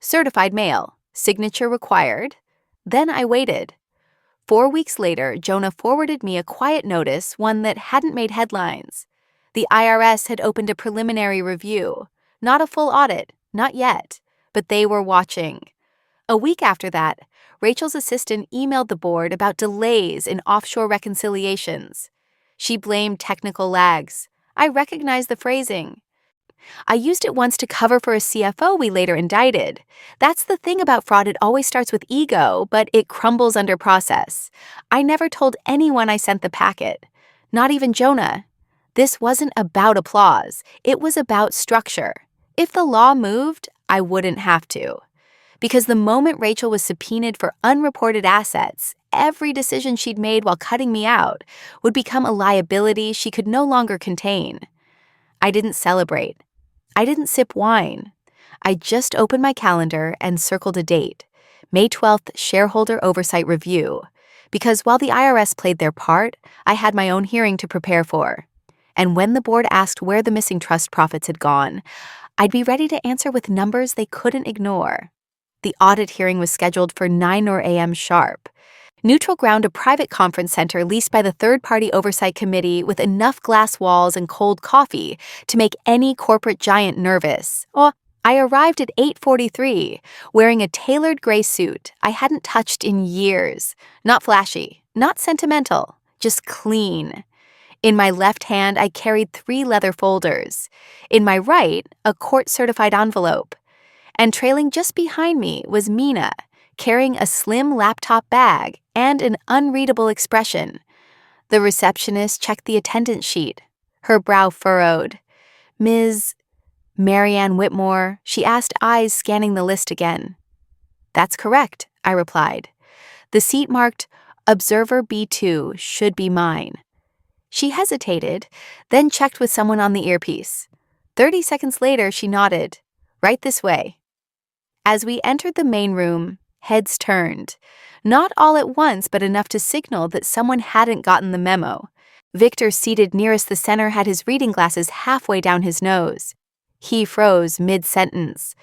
Certified mail, signature required. Then I waited. 4 weeks later, Jonah forwarded me a quiet notice, one that hadn't made headlines. The IRS had opened a preliminary review. Not a full audit, not yet, but they were watching. A week after that, Rachel's assistant emailed the board about delays in offshore reconciliations. She blamed technical lags. I recognized the phrasing. I used it once to cover for a CFO we later indicted. That's the thing about fraud, it always starts with ego, but it crumbles under process. I never told anyone I sent the packet, not even Jonah. This wasn't about applause, it was about structure. If the law moved, I wouldn't have to. Because the moment Rachel was subpoenaed for unreported assets, every decision she'd made while cutting me out would become a liability she could no longer contain. I didn't celebrate. I didn't sip wine. I just opened my calendar and circled a date, May 12th Shareholder Oversight Review, because while the IRS played their part, I had my own hearing to prepare for. And when the board asked where the missing trust profits had gone, I'd be ready to answer with numbers they couldn't ignore. The audit hearing was scheduled for 9 a.m. sharp. Neutral Ground, a private conference center leased by the third-party oversight committee with enough glass walls and cold coffee to make any corporate giant nervous. I arrived at 8:43, wearing a tailored gray suit I hadn't touched in years. Not flashy, not sentimental, just clean. In my left hand, I carried 3 leather folders. In my right, a court-certified envelope. And trailing just behind me was Mina, carrying a slim laptop bag and an unreadable expression. The receptionist checked the attendance sheet, her brow furrowed. Ms. Marianne Whitmore, she asked, eyes scanning the list again. That's correct, I replied. The seat marked Observer B2 should be mine. She hesitated, then checked with someone on the earpiece. 30 seconds later, she nodded. Right this way. As we entered the main room, heads turned. Not all at once, but enough to signal that someone hadn't gotten the memo. Victor, seated nearest the center, had his reading glasses halfway down his nose. He froze mid-sentence.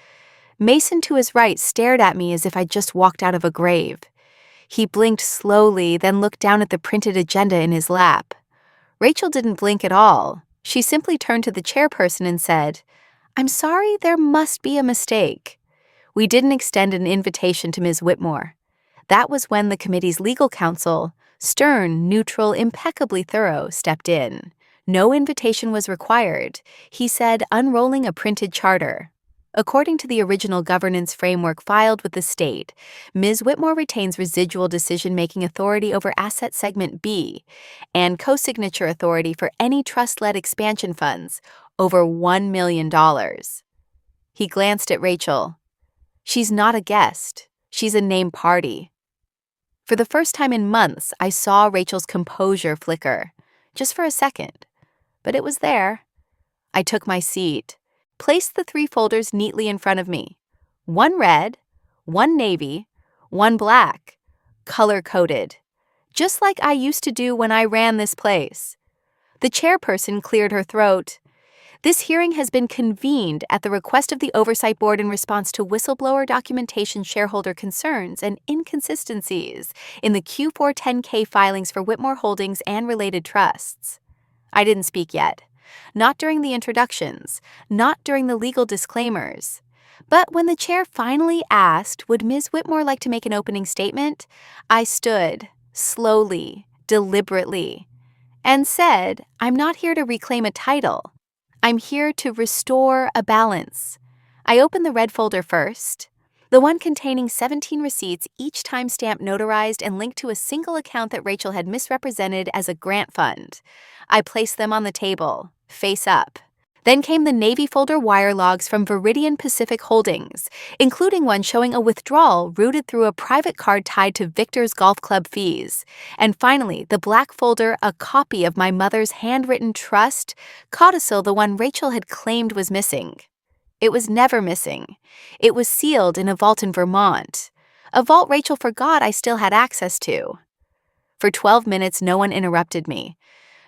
Mason, to his right, stared at me as if I'd just walked out of a grave. He blinked slowly, then looked down at the printed agenda in his lap. Rachel didn't blink at all. She simply turned to the chairperson and said, "I'm sorry, there must be a mistake." We didn't extend an invitation to Ms. Whitmore. That was when the committee's legal counsel, stern, neutral, impeccably thorough, stepped in. No invitation was required, he said, unrolling a printed charter. According to the original governance framework filed with the state, Ms. Whitmore retains residual decision-making authority over Asset Segment B and co-signature authority for any trust-led expansion funds over $1 million. He glanced at Rachel. She's not a guest. She's a named party. For the first time in months, I saw Rachel's composure flicker, just for a second. But it was there. I took my seat, placed the 3 folders neatly in front of me. 1 red, 1 navy, 1 black, color-coded, just like I used to do when I ran this place. The chairperson cleared her throat. This hearing has been convened at the request of the Oversight Board in response to whistleblower documentation shareholder concerns and inconsistencies in the Q4 10K filings for Whitmore Holdings and related trusts. I didn't speak yet. Not during the introductions, not during the legal disclaimers. But when the chair finally asked, would Ms. Whitmore like to make an opening statement, I stood, slowly, deliberately, and said, I'm not here to reclaim a title. I'm here to restore a balance. I opened the red folder first, the one containing 17 receipts, each timestamp notarized and linked to a single account that Rachel had misrepresented as a grant fund. I placed them on the table, face up. Then came the Navy folder wire logs from Viridian Pacific Holdings, including one showing a withdrawal routed through a private card tied to Victor's Golf Club fees. And finally, the black folder, a copy of my mother's handwritten trust, codicil, the one Rachel had claimed was missing. It was never missing. It was sealed in a vault in Vermont, a vault Rachel forgot I still had access to. For 12 minutes, no one interrupted me,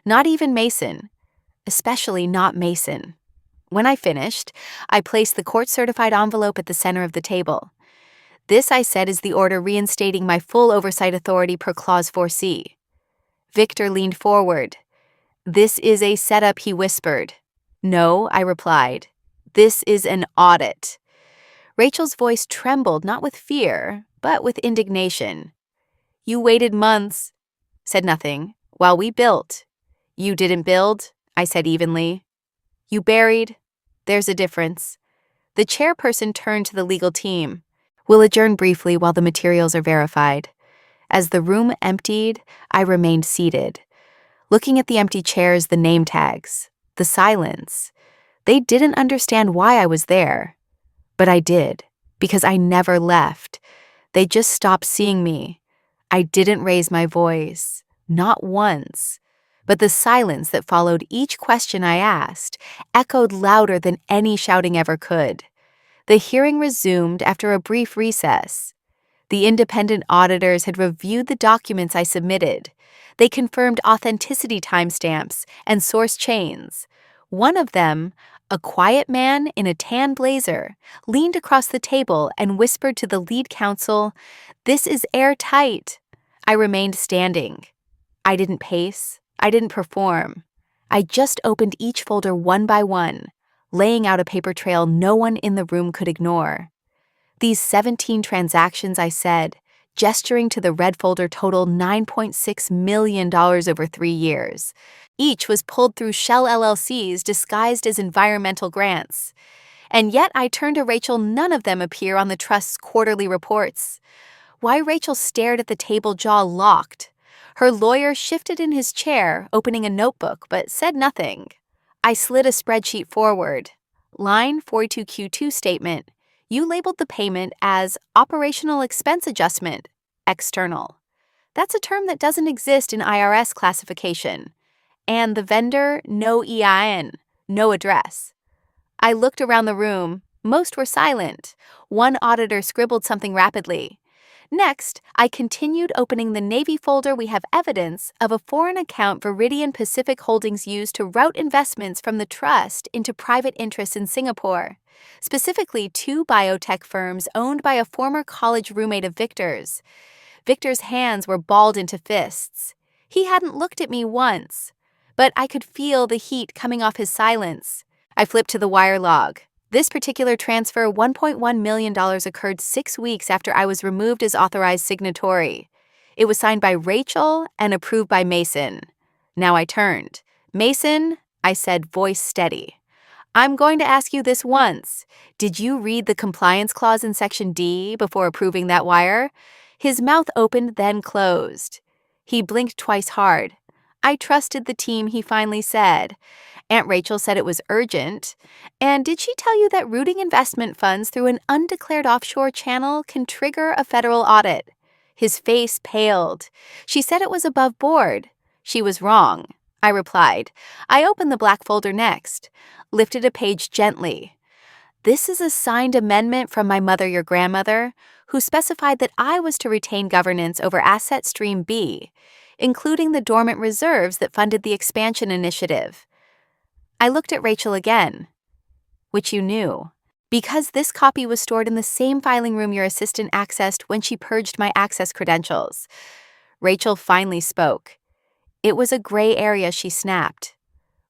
not even Mason. Especially not Mason. When I finished, I placed the court-certified envelope at the center of the table. This, I said, is the order reinstating my full oversight authority per Clause 4C. Victor leaned forward. This is a setup, he whispered. No, I replied. This is an audit. Rachel's voice trembled, not with fear, but with indignation. You waited months. Said nothing. While we built. You didn't build? I said evenly. You buried? There's a difference. The chairperson turned to the legal team. We'll adjourn briefly while the materials are verified. As the room emptied, I remained seated, looking at the empty chairs, the name tags, the silence. They didn't understand why I was there. But I did, because I never left. They just stopped seeing me. I didn't raise my voice, not once. But the silence that followed each question I asked echoed louder than any shouting ever could. The hearing resumed after a brief recess. The independent auditors had reviewed the documents I submitted. They confirmed authenticity timestamps and source chains. One of them, a quiet man in a tan blazer, leaned across the table and whispered to the lead counsel, "This is airtight." I remained standing. I didn't pace. I didn't perform. I just opened each folder one by one, laying out a paper trail no one in the room could ignore. These 17 transactions, I said, gesturing to the red folder, total $9.6 million over 3 years. Each was pulled through shell LLCs disguised as environmental grants. And yet I turned to Rachel, none of them appear on the trust's quarterly reports. Why Rachel stared at the table, jaw locked. Her lawyer shifted in his chair, opening a notebook, but said nothing. I slid a spreadsheet forward. Line 42Q2 statement. You labeled the payment as operational expense adjustment, external. That's a term that doesn't exist in IRS classification. And the vendor, no EIN, no address. I looked around the room. Most were silent. One auditor scribbled something rapidly. Next, I continued opening the Navy folder. We have evidence of a foreign account Viridian Pacific Holdings used to route investments from the trust into private interests in Singapore, specifically 2 biotech firms owned by a former college roommate of Victor's. Victor's hands were balled into fists. He hadn't looked at me once, but I could feel the heat coming off his silence. I flipped to the wire log. This particular transfer, $1.1 million, occurred 6 weeks after I was removed as authorized signatory. It was signed by Rachel and approved by Mason. Now I turned. Mason, I said, voice steady. I'm going to ask you this once. Did you read the compliance clause in Section D before approving that wire? His mouth opened, then closed. He blinked twice hard. I trusted the team, he finally said. Aunt Rachel said it was urgent. And did she tell you that routing investment funds through an undeclared offshore channel can trigger a federal audit? His face paled. She said it was above board. She was wrong, I replied. I opened the black folder next, lifted a page gently. This is a signed amendment from my mother, your grandmother, who specified that I was to retain governance over Asset Stream B, including the dormant reserves that funded the expansion initiative. I looked at Rachel again, which you knew, because this copy was stored in the same filing room your assistant accessed when she purged my access credentials. Rachel finally spoke. It was a gray area, she snapped.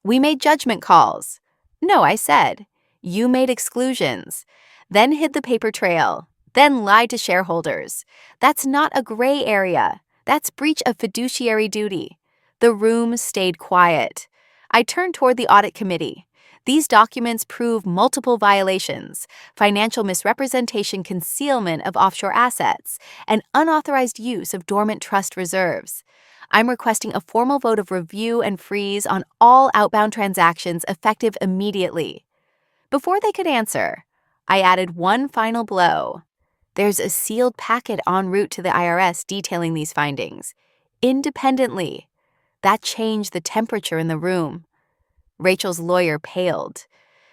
We made judgment calls. No, I said. You made exclusions, then hid the paper trail, then lied to shareholders. That's not a gray area. That's breach of fiduciary duty. The room stayed quiet. I turned toward the audit committee. These documents prove multiple violations: financial misrepresentation, concealment of offshore assets, and unauthorized use of dormant trust reserves. I'm requesting a formal vote of review and freeze on all outbound transactions effective immediately. Before they could answer, I added one final blow. There's a sealed packet en route to the IRS detailing these findings. Independently. That changed the temperature in the room. Rachel's lawyer paled.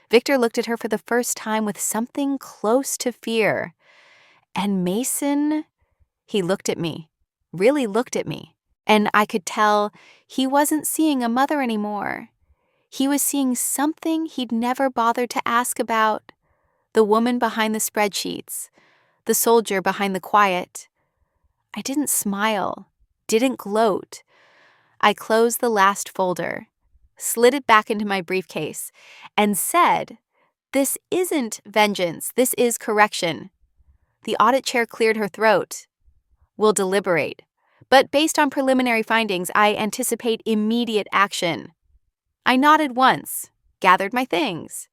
Victor looked at her for the first time with something close to fear. And Mason? He looked at me, really looked at me, and I could tell he wasn't seeing a mother anymore. He was seeing something he'd never bothered to ask about. The woman behind the spreadsheets, the soldier behind the quiet. I didn't smile, didn't gloat. I closed the last folder, slid it back into my briefcase, and said, "This isn't vengeance, this is correction." The audit chair cleared her throat. "We'll deliberate, but based on preliminary findings, I anticipate immediate action." I nodded once, gathered my things,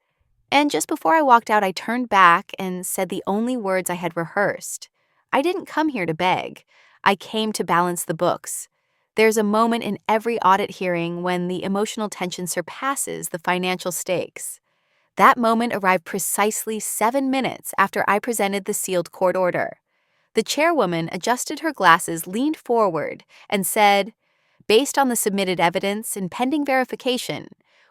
and just before I walked out, I turned back and said the only words I had rehearsed. I didn't come here to beg. I came to balance the books. There's a moment in every audit hearing when the emotional tension surpasses the financial stakes. That moment arrived precisely 7 minutes after I presented the sealed court order. The chairwoman adjusted her glasses, leaned forward, and said, "Based on the submitted evidence and pending verification,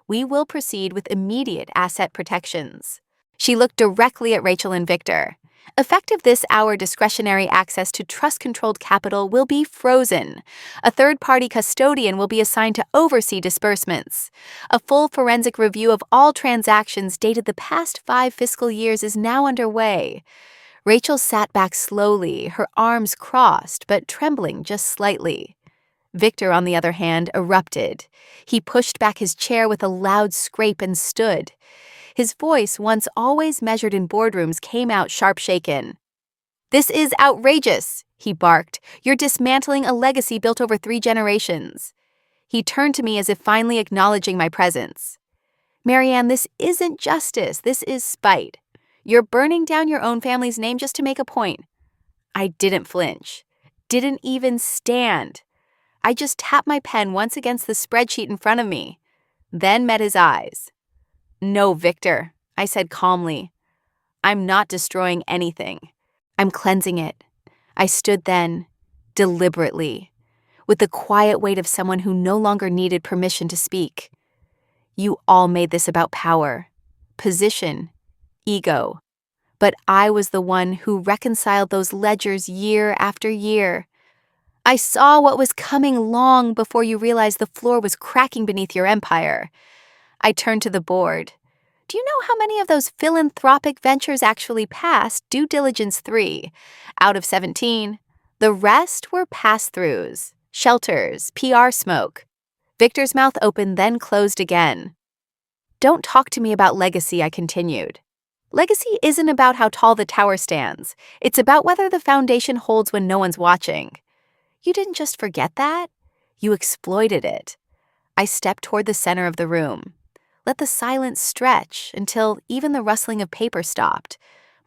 we will proceed with immediate asset protections." She looked directly at Rachel and Victor. "Effective this hour, discretionary access to trust-controlled capital will be frozen. A third-party custodian will be assigned to oversee disbursements. A full forensic review of all transactions dated the past 5 fiscal years is now underway." Rachel sat back slowly, her arms crossed but trembling just slightly. Victor, on the other hand, erupted. He pushed back his chair with a loud scrape and stood. His voice, once always measured in boardrooms, came out sharp-shaken. "This is outrageous," he barked. "You're dismantling a legacy built over 3 generations." He turned to me as if finally acknowledging my presence. "Marianne, this isn't justice. This is spite. You're burning down your own family's name just to make a point." I didn't flinch. Didn't even stand. I just tapped my pen once against the spreadsheet in front of me, then met his eyes. "No, Victor," I said calmly. "I'm not destroying anything. I'm cleansing it." I stood then, deliberately, with the quiet weight of someone who no longer needed permission to speak. You all made this about power, position, ego. But I was the one who reconciled those ledgers year after year. I saw what was coming long before you realized the floor was cracking beneath your empire. I turned to the board. "Do you know how many of those philanthropic ventures actually passed Due Diligence 3 out of 17? The rest were pass-throughs, shelters, PR smoke." Victor's mouth opened, then closed again. "Don't talk to me about legacy," I continued. "Legacy isn't about how tall the tower stands. It's about whether the foundation holds when no one's watching. You didn't just forget that. You exploited it." I stepped toward the center of the room. let the silence stretch until even the rustling of paper stopped.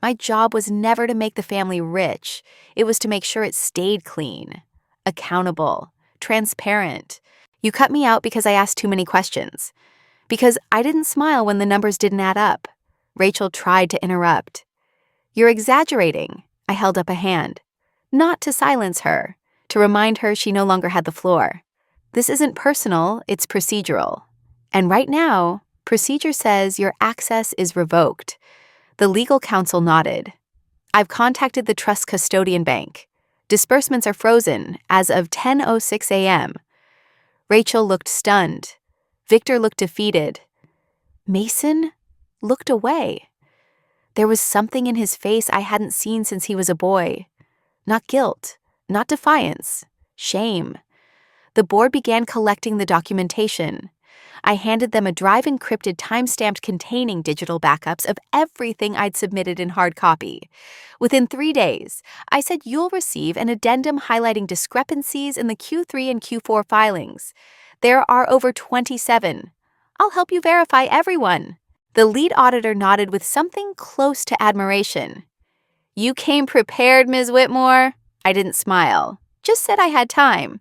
My job was never to make the family rich. It was to make sure it stayed clean, accountable, transparent. You cut me out because I asked too many questions. Because I didn't smile when the numbers didn't add up. Rachel tried to interrupt. "You're exaggerating." I held up a hand. Not to silence her, to remind her she no longer had the floor. "This isn't personal, it's procedural. And right now, procedure says your access is revoked." The legal counsel nodded. "I've contacted the trust custodian bank. Disbursements are frozen as of 10:06 a.m. Rachel looked stunned. Victor looked defeated. Mason looked away. There was something in his face I hadn't seen since he was a boy. Not guilt, not defiance, shame. The board began collecting the documentation. I handed them a drive-encrypted time-stamped containing digital backups of everything I'd submitted in hard copy. Within 3 days, I said you'll receive an addendum highlighting discrepancies in the Q3 and Q4 filings. There are over 27. I'll help you verify everyone. The lead auditor nodded with something close to admiration. "You came prepared, Ms. Whitmore." I didn't smile, just said I had time.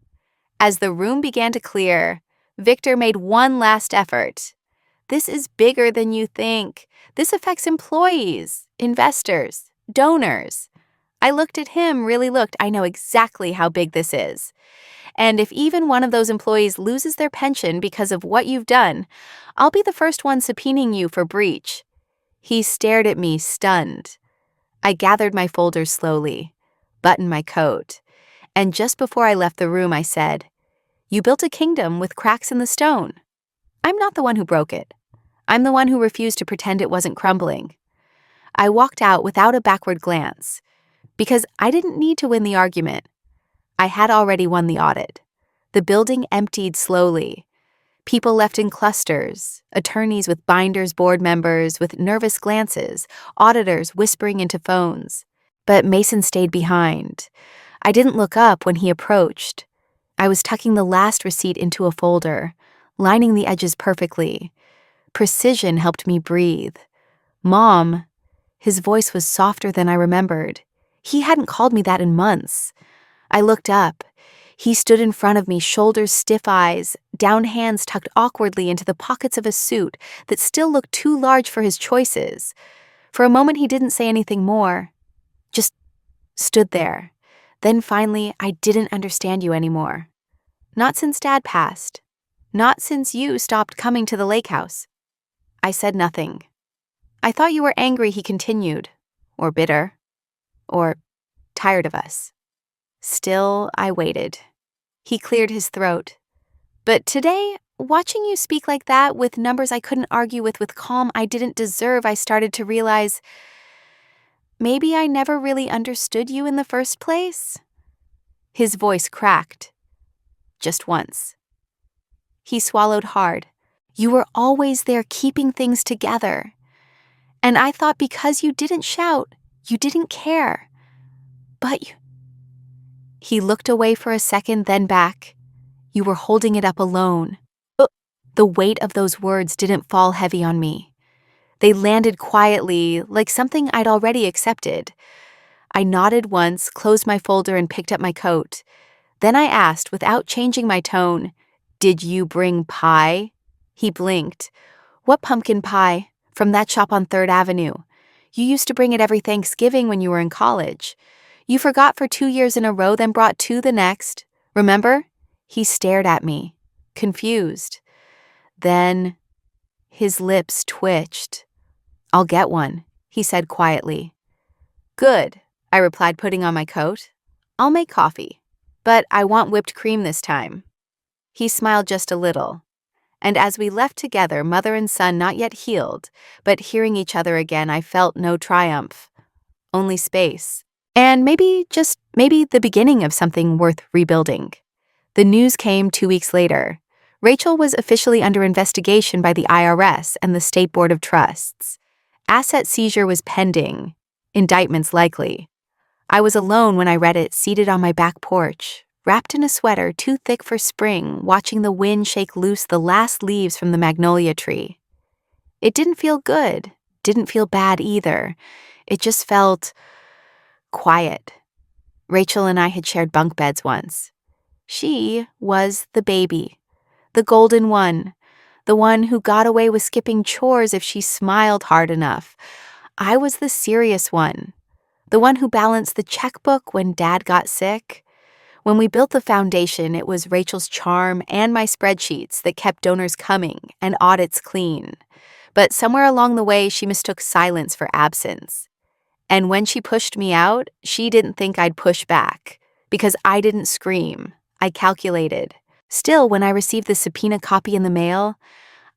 As the room began to clear, Victor made one last effort. "This is bigger than you think. This affects employees, investors, donors." I looked at him, really looked. I know exactly how big this is. And if even one of those employees loses their pension because of what you've done, I'll be the first one subpoenaing you for breach. He stared at me, stunned. I gathered my folders slowly, buttoned my coat, and just before I left the room, I said, "You built a kingdom with cracks in the stone. I'm not the one who broke it. I'm the one who refused to pretend it wasn't crumbling." I walked out without a backward glance, because I didn't need to win the argument. I had already won the audit. The building emptied slowly. People left in clusters, attorneys with binders, board members with nervous glances, auditors whispering into phones. But Mason stayed behind. I didn't look up when he approached. I was tucking the last receipt into a folder, lining the edges perfectly. Precision helped me breathe. "Mom," his voice was softer than I remembered. He hadn't called me that in months. I looked up. He stood in front of me, shoulders stiff, eyes, down hands tucked awkwardly into the pockets of a suit that still looked too large for his choices. For a moment he didn't say anything more, just stood there. Then finally, "I didn't understand you anymore. Not since Dad passed. Not since you stopped coming to the lake house." I said nothing. "I thought you were angry," he continued, "or bitter, or tired of us." Still, I waited. He cleared his throat. "But today, watching you speak like that with numbers I couldn't argue with calm I didn't deserve, I started to realize maybe I never really understood you in the first place." His voice cracked. "Just once." He swallowed hard. "You were always there keeping things together. And I thought because you didn't shout, you didn't care. But you..." He looked away for a second, then back. "You were holding it up alone." The weight of those words didn't fall heavy on me. They landed quietly, like something I'd already accepted. I nodded once, closed my folder, and picked up my coat. Then I asked, without changing my tone, "Did you bring pie?" He blinked. "What pumpkin pie? From that shop on 3rd Avenue. You used to bring it every Thanksgiving when you were in college. You forgot for 2 years in a row, then brought 2 the next. Remember?" He stared at me, confused. Then his lips twitched. "I'll get one," he said quietly. "Good," I replied, putting on my coat. "I'll make coffee, but I want whipped cream this time." He smiled just a little. And as we left together, mother and son not yet healed, but hearing each other again, I felt no triumph, only space. And maybe, just maybe, the beginning of something worth rebuilding. The news came 2 weeks later. Rachel was officially under investigation by the IRS and the State Board of Trusts. Asset seizure was pending, indictments likely. I was alone when I read it, seated on my back porch, wrapped in a sweater too thick for spring, watching the wind shake loose the last leaves from the magnolia tree. It didn't feel good, didn't feel bad either. It just felt quiet. Rachel and I had shared bunk beds once. She was the baby, the golden one, the one who got away with skipping chores if she smiled hard enough. I was the serious one, the one who balanced the checkbook when Dad got sick. When we built the foundation, it was Rachel's charm and my spreadsheets that kept donors coming and audits clean. But somewhere along the way, she mistook silence for absence. And when she pushed me out, she didn't think I'd push back, because I didn't scream. I calculated. Still, when I received the subpoena copy in the mail,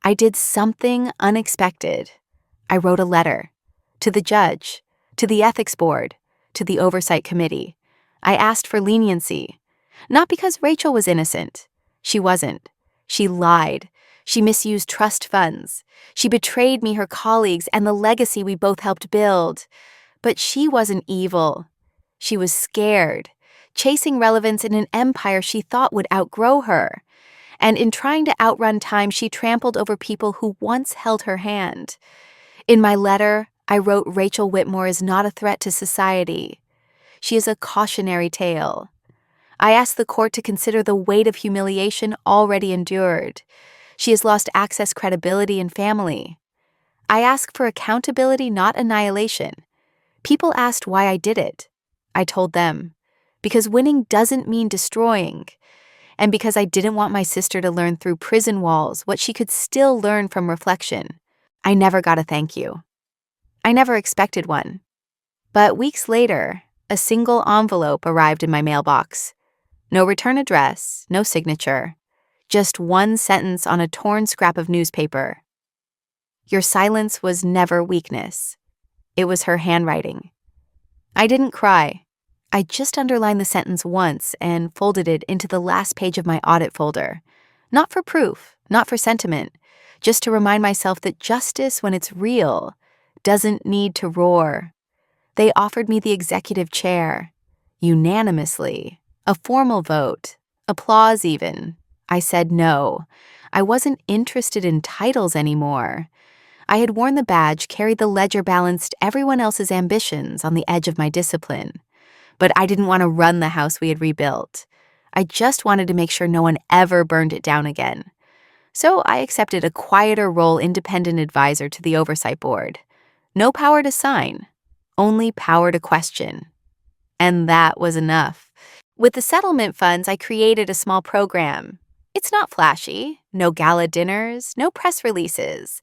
I did something unexpected. I wrote a letter to the judge, to the ethics board, to the oversight committee. I asked for leniency, not because Rachel was innocent. She wasn't. She lied. She misused trust funds. She betrayed me, her colleagues, and the legacy we both helped build. But she wasn't evil. She was scared, chasing relevance in an empire she thought would outgrow her. And in trying to outrun time, she trampled over people who once held her hand. In my letter, I wrote Rachel Whitmore is not a threat to society. She is a cautionary tale. I asked the court to consider the weight of humiliation already endured. She has lost access, credibility, and family. I ask for accountability, not annihilation. People asked why I did it. I told them, because winning doesn't mean destroying, and because I didn't want my sister to learn through prison walls what she could still learn from reflection. I never got a thank you. I never expected one. But weeks later, a single envelope arrived in my mailbox. No return address, no signature, just one sentence on a torn scrap of newspaper. Your silence was never weakness. It was her handwriting. I didn't cry. I just underlined the sentence once and folded it into the last page of my audit folder. Not for proof, not for sentiment, just to remind myself that justice, when it's real, doesn't need to roar. They offered me the executive chair, unanimously, a formal vote, applause even. I said no. I wasn't interested in titles anymore. I had worn the badge, carried the ledger, balanced everyone else's ambitions on the edge of my discipline. But I didn't want to run the house we had rebuilt. I just wanted to make sure no one ever burned it down again. So I accepted a quieter role, independent advisor to the oversight board. No power to sign, only power to question. And that was enough. With the settlement funds, I created a small program. It's not flashy, no gala dinners, no press releases.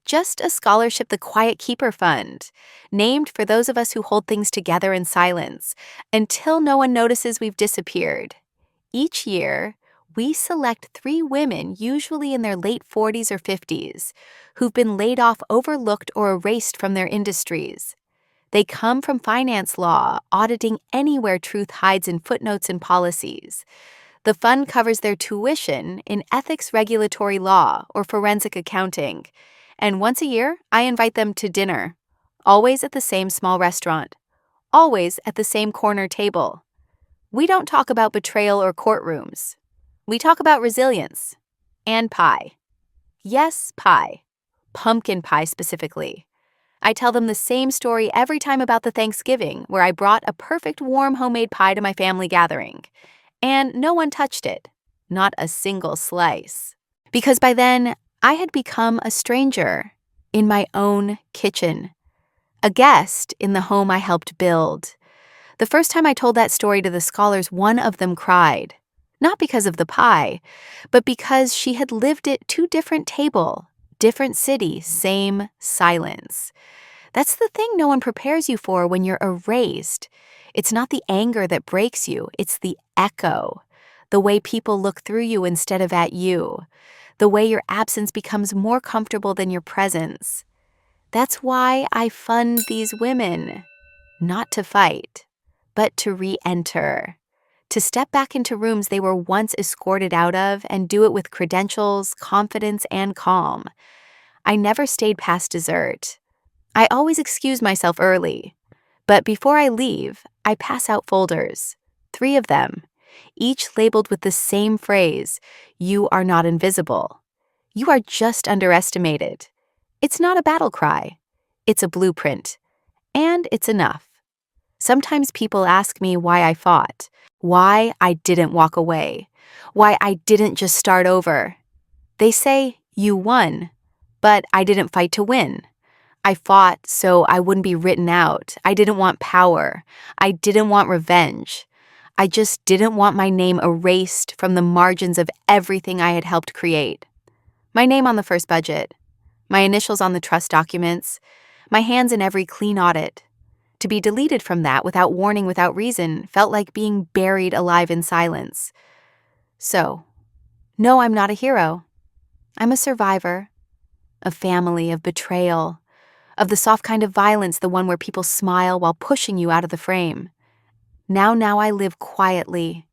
Just a scholarship, the Quiet Keeper Fund, named for those of us who hold things together in silence until no one notices we've disappeared. Each year, we select 3 women, usually in their late 40s or 50s, who've been laid off, overlooked, or erased from their industries. They come from finance law, auditing anywhere truth hides in footnotes and policies. The fund covers their tuition in ethics, regulatory law, or forensic accounting. And once a year, I invite them to dinner, always at the same small restaurant, always at the same corner table. We don't talk about betrayal or courtrooms. We talk about resilience and pie. Yes, pie. Pumpkin pie specifically. I tell them the same story every time about the Thanksgiving, where I brought a perfect warm homemade pie to my family gathering. And no one touched it. Not a single slice. Because by then, I had become a stranger in my own kitchen, a guest in the home I helped build. The first time I told that story to the scholars, one of them cried, not because of the pie, but because she had lived it 2 different table, different city, same silence. That's the thing no one prepares you for when you're erased. It's not the anger that breaks you, it's the echo, the way people look through you instead of at you, the way your absence becomes more comfortable than your presence. That's why I fund these women, not to fight, but to re-enter, to step back into rooms they were once escorted out of and do it with credentials, confidence, and calm. I never stayed past dessert. I always excuse myself early. But before I leave, I pass out folders, 3 of them, each labeled with the same phrase, "You are not invisible. You are just underestimated." It's not a battle cry. It's a blueprint. And it's enough. Sometimes people ask me why I fought, why I didn't walk away, why I didn't just start over. They say, you won, but I didn't fight to win. I fought so I wouldn't be written out. I didn't want power. I didn't want revenge. I just didn't want my name erased from the margins of everything I had helped create. My name on the first budget, my initials on the trust documents, my hands in every clean audit. To be deleted from that without warning, without reason, felt like being buried alive in silence. So, no, I'm not a hero. I'm a survivor. Of family, of betrayal, of the soft kind of violence, the one where people smile while pushing you out of the frame. Now I live quietly.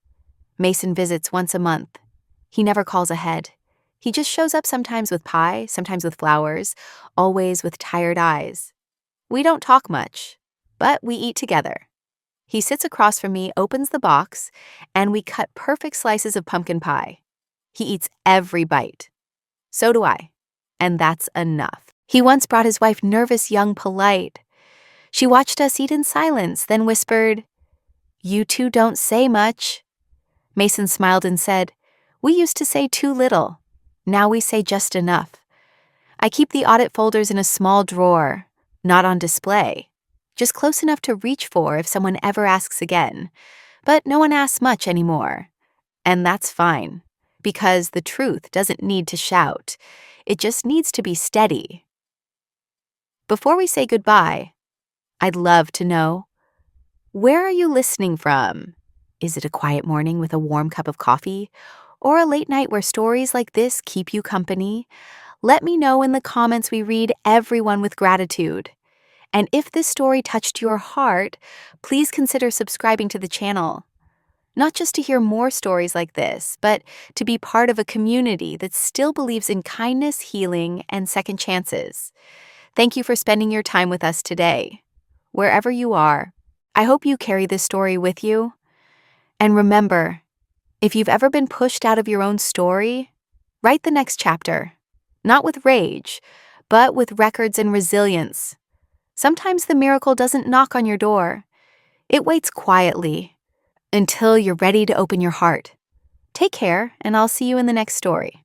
Mason visits once a month. He never calls ahead. He just shows up sometimes with pie, sometimes with flowers, always with tired eyes. We don't talk much, but we eat together. He sits across from me, opens the box, and we cut perfect slices of pumpkin pie. He eats every bite. So do I. And that's enough. He once brought his wife nervous, young, polite. She watched us eat in silence, then whispered, "You two don't say much." Mason smiled and said, "We used to say too little. Now we say just enough." I keep the audit folders in a small drawer, not on display, just close enough to reach for if someone ever asks again. But no one asks much anymore. And that's fine, because the truth doesn't need to shout. It just needs to be steady. Before we say goodbye, I'd love to know, where are you listening from? Is it a quiet morning with a warm cup of coffee? Or a late night where stories like this keep you company? Let me know in the comments. We read everyone with gratitude. And if this story touched your heart, please consider subscribing to the channel. Not just to hear more stories like this, but to be part of a community that still believes in kindness, healing, and second chances. Thank you for spending your time with us today. Wherever you are, I hope you carry this story with you. And remember, if you've ever been pushed out of your own story, write the next chapter. Not with rage, but with records and resilience. Sometimes the miracle doesn't knock on your door. It waits quietly until you're ready to open your heart. Take care, and I'll see you in the next story.